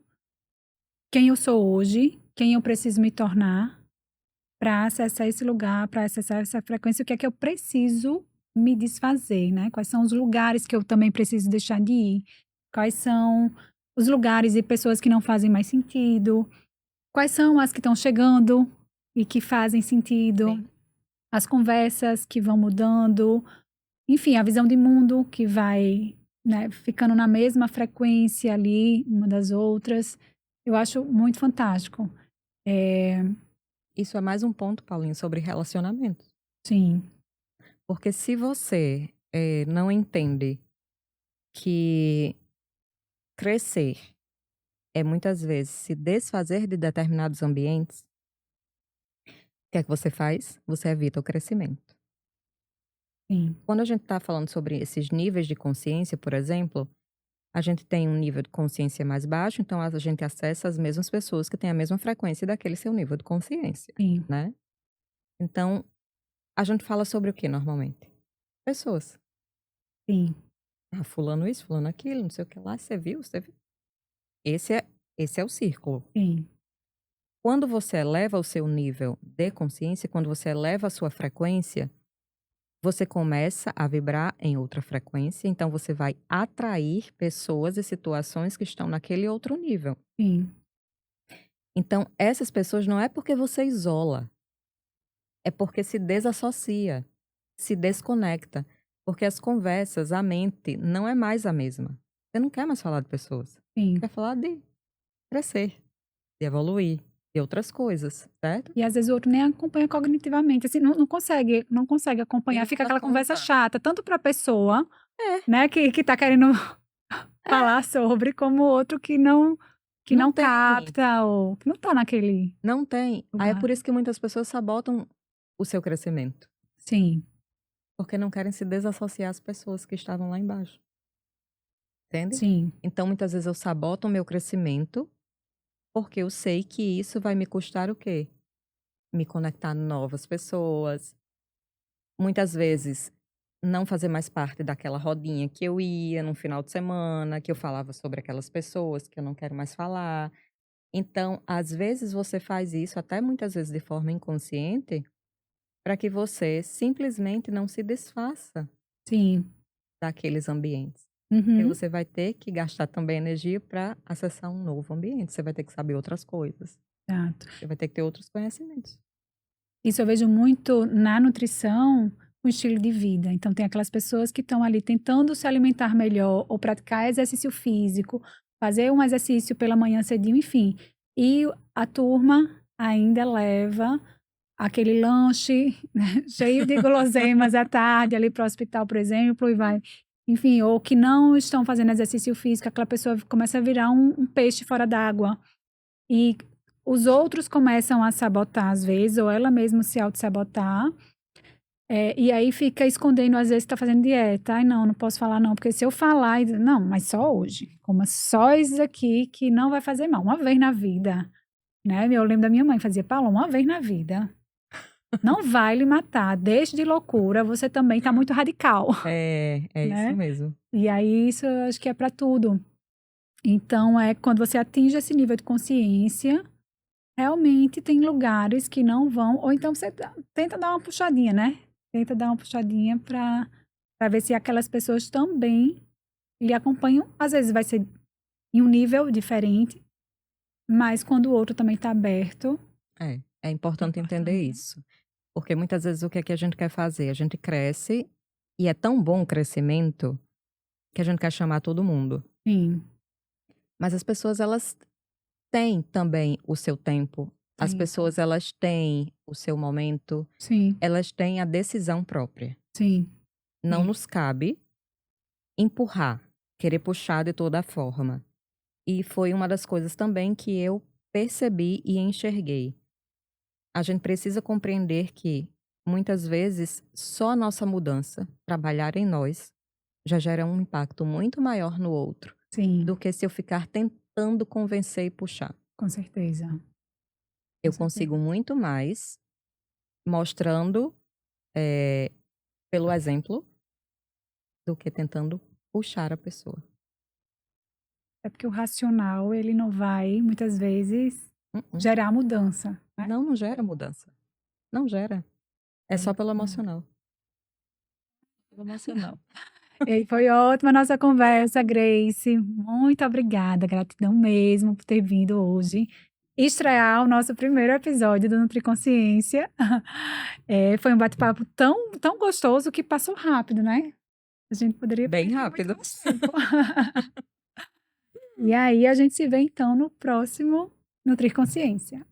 Quem eu sou hoje? Quem eu preciso me tornar para acessar esse lugar, para acessar essa frequência? O que é que eu preciso me desfazer, né? Quais são os lugares que eu também preciso deixar de ir? Quais são os lugares e pessoas que não fazem mais sentido? Quais são as que estão chegando e que fazem sentido? Sim. As conversas que vão mudando, enfim, a visão de mundo que vai, né, ficando na mesma frequência ali, uma das outras. Eu acho muito fantástico. É, Isso é mais um ponto, Paulinho, sobre relacionamento. sim, Porque se você não entende que crescer é muitas vezes se desfazer de determinados ambientes, o que é que você faz? Você evita o crescimento. sim, Quando a gente está falando sobre esses níveis de consciência, por exemplo, a gente tem um nível de consciência mais baixo, então a gente acessa as mesmas pessoas que têm a mesma frequência daquele seu nível de consciência, sim, né? Então, a gente fala sobre o que normalmente? Pessoas. sim, Ah, fulano isso, fulano aquilo, não sei o que lá, você viu, você viu. Esse é, esse é o círculo. sim, Quando você eleva o seu nível de consciência, quando você eleva a sua frequência, você começa a vibrar em outra frequência, então você vai atrair pessoas e situações que estão naquele outro nível. sim. Então, essas pessoas não é porque você isola, é porque se desassocia, se desconecta, porque as conversas, a mente não é mais a mesma. Você não quer mais falar de pessoas, Sim. quer falar de crescer, de evoluir, de outras coisas, certo? E às vezes o outro nem acompanha cognitivamente, assim, não consegue acompanhar, Ele não fica dá aquela conversa conta. chata, tanto para a pessoa, É, né, que tá querendo é. falar sobre, como o outro que Não não tem, capta ou que não tá naquele não tem. Aí é lugar. por isso que muitas pessoas sabotam o seu crescimento, Sim, porque não querem se desassociar às pessoas que estavam lá embaixo, entende? sim, Então, muitas vezes eu saboto o meu crescimento, porque eu sei que isso vai me custar o quê? Me conectar a novas pessoas, muitas vezes não fazer mais parte daquela rodinha que eu ia no final de semana, que eu falava sobre aquelas pessoas que eu não quero mais falar. Então, às vezes você faz isso, até muitas vezes de forma inconsciente, para que você simplesmente não se desfaça sim. daqueles ambientes. Porque Uhum, você vai ter que gastar também energia para acessar um novo ambiente. Você vai ter que saber outras coisas. exato. Você vai ter que ter outros conhecimentos. Isso eu vejo muito na nutrição, o estilo de vida. Então, tem aquelas pessoas que estão ali tentando se alimentar melhor ou praticar exercício físico, fazer um exercício pela manhã cedinho, enfim. E a turma ainda leva aquele lanche, né, cheio de guloseimas à tarde ali para o hospital, por exemplo, e vai. Enfim, ou que não estão fazendo exercício físico, aquela pessoa começa a virar um peixe fora d'água. E os outros começam a sabotar às vezes, ou ela mesma se auto-sabotar, e aí fica escondendo, às vezes está fazendo dieta. Ai, não, não posso falar não, porque se eu falar, não, mas só hoje. Coma só isso aqui que não vai fazer mal, uma vez na vida. né? Eu lembro da minha mãe, fazia, Paula, uma vez na vida. Não vai lhe matar, deixe de loucura, você também tá muito radical, É isso né? mesmo. E aí, isso eu acho que é para tudo. Então, quando você atinge esse nível de consciência, realmente tem lugares que não vão, ou então você tenta dar uma puxadinha, né? Tenta dar uma puxadinha para ver se aquelas pessoas também lhe acompanham. Às vezes vai ser em um nível diferente, mas quando o outro também está aberto, É importante entender importante. isso. Porque muitas vezes o que é que a gente quer fazer? A gente cresce e é tão bom o crescimento que a gente quer chamar todo mundo. Sim, Mas as pessoas, elas têm também o seu tempo. As sim, pessoas, elas têm o seu momento. sim, Elas têm a decisão própria. sim, Não sim. nos cabe empurrar, querer puxar de toda forma. E foi uma das coisas também que eu percebi e enxerguei. A gente precisa compreender que, muitas vezes, só a nossa mudança, trabalhar em nós, já gera um impacto muito maior no outro Sim, do que se eu ficar tentando convencer e puxar. com certeza. Com Eu certeza. consigo muito mais mostrando, pelo exemplo, do que tentando puxar a pessoa. É porque o racional, ele não vai, muitas vezes, Uh-uh. gerar mudança, né? Não gera mudança. Não gera. É só pelo emocional. Pelo emocional. E foi ótima a nossa conversa, Grace. Muito obrigada, gratidão mesmo por ter vindo hoje estrear o nosso primeiro episódio do Nutriconsciência. Foi um bate-papo tão gostoso que passou rápido, né? A gente poderia ficar Bem aqui muito rápido. mais tempo. E aí a gente se vê então no próximo Nutrir Consciência.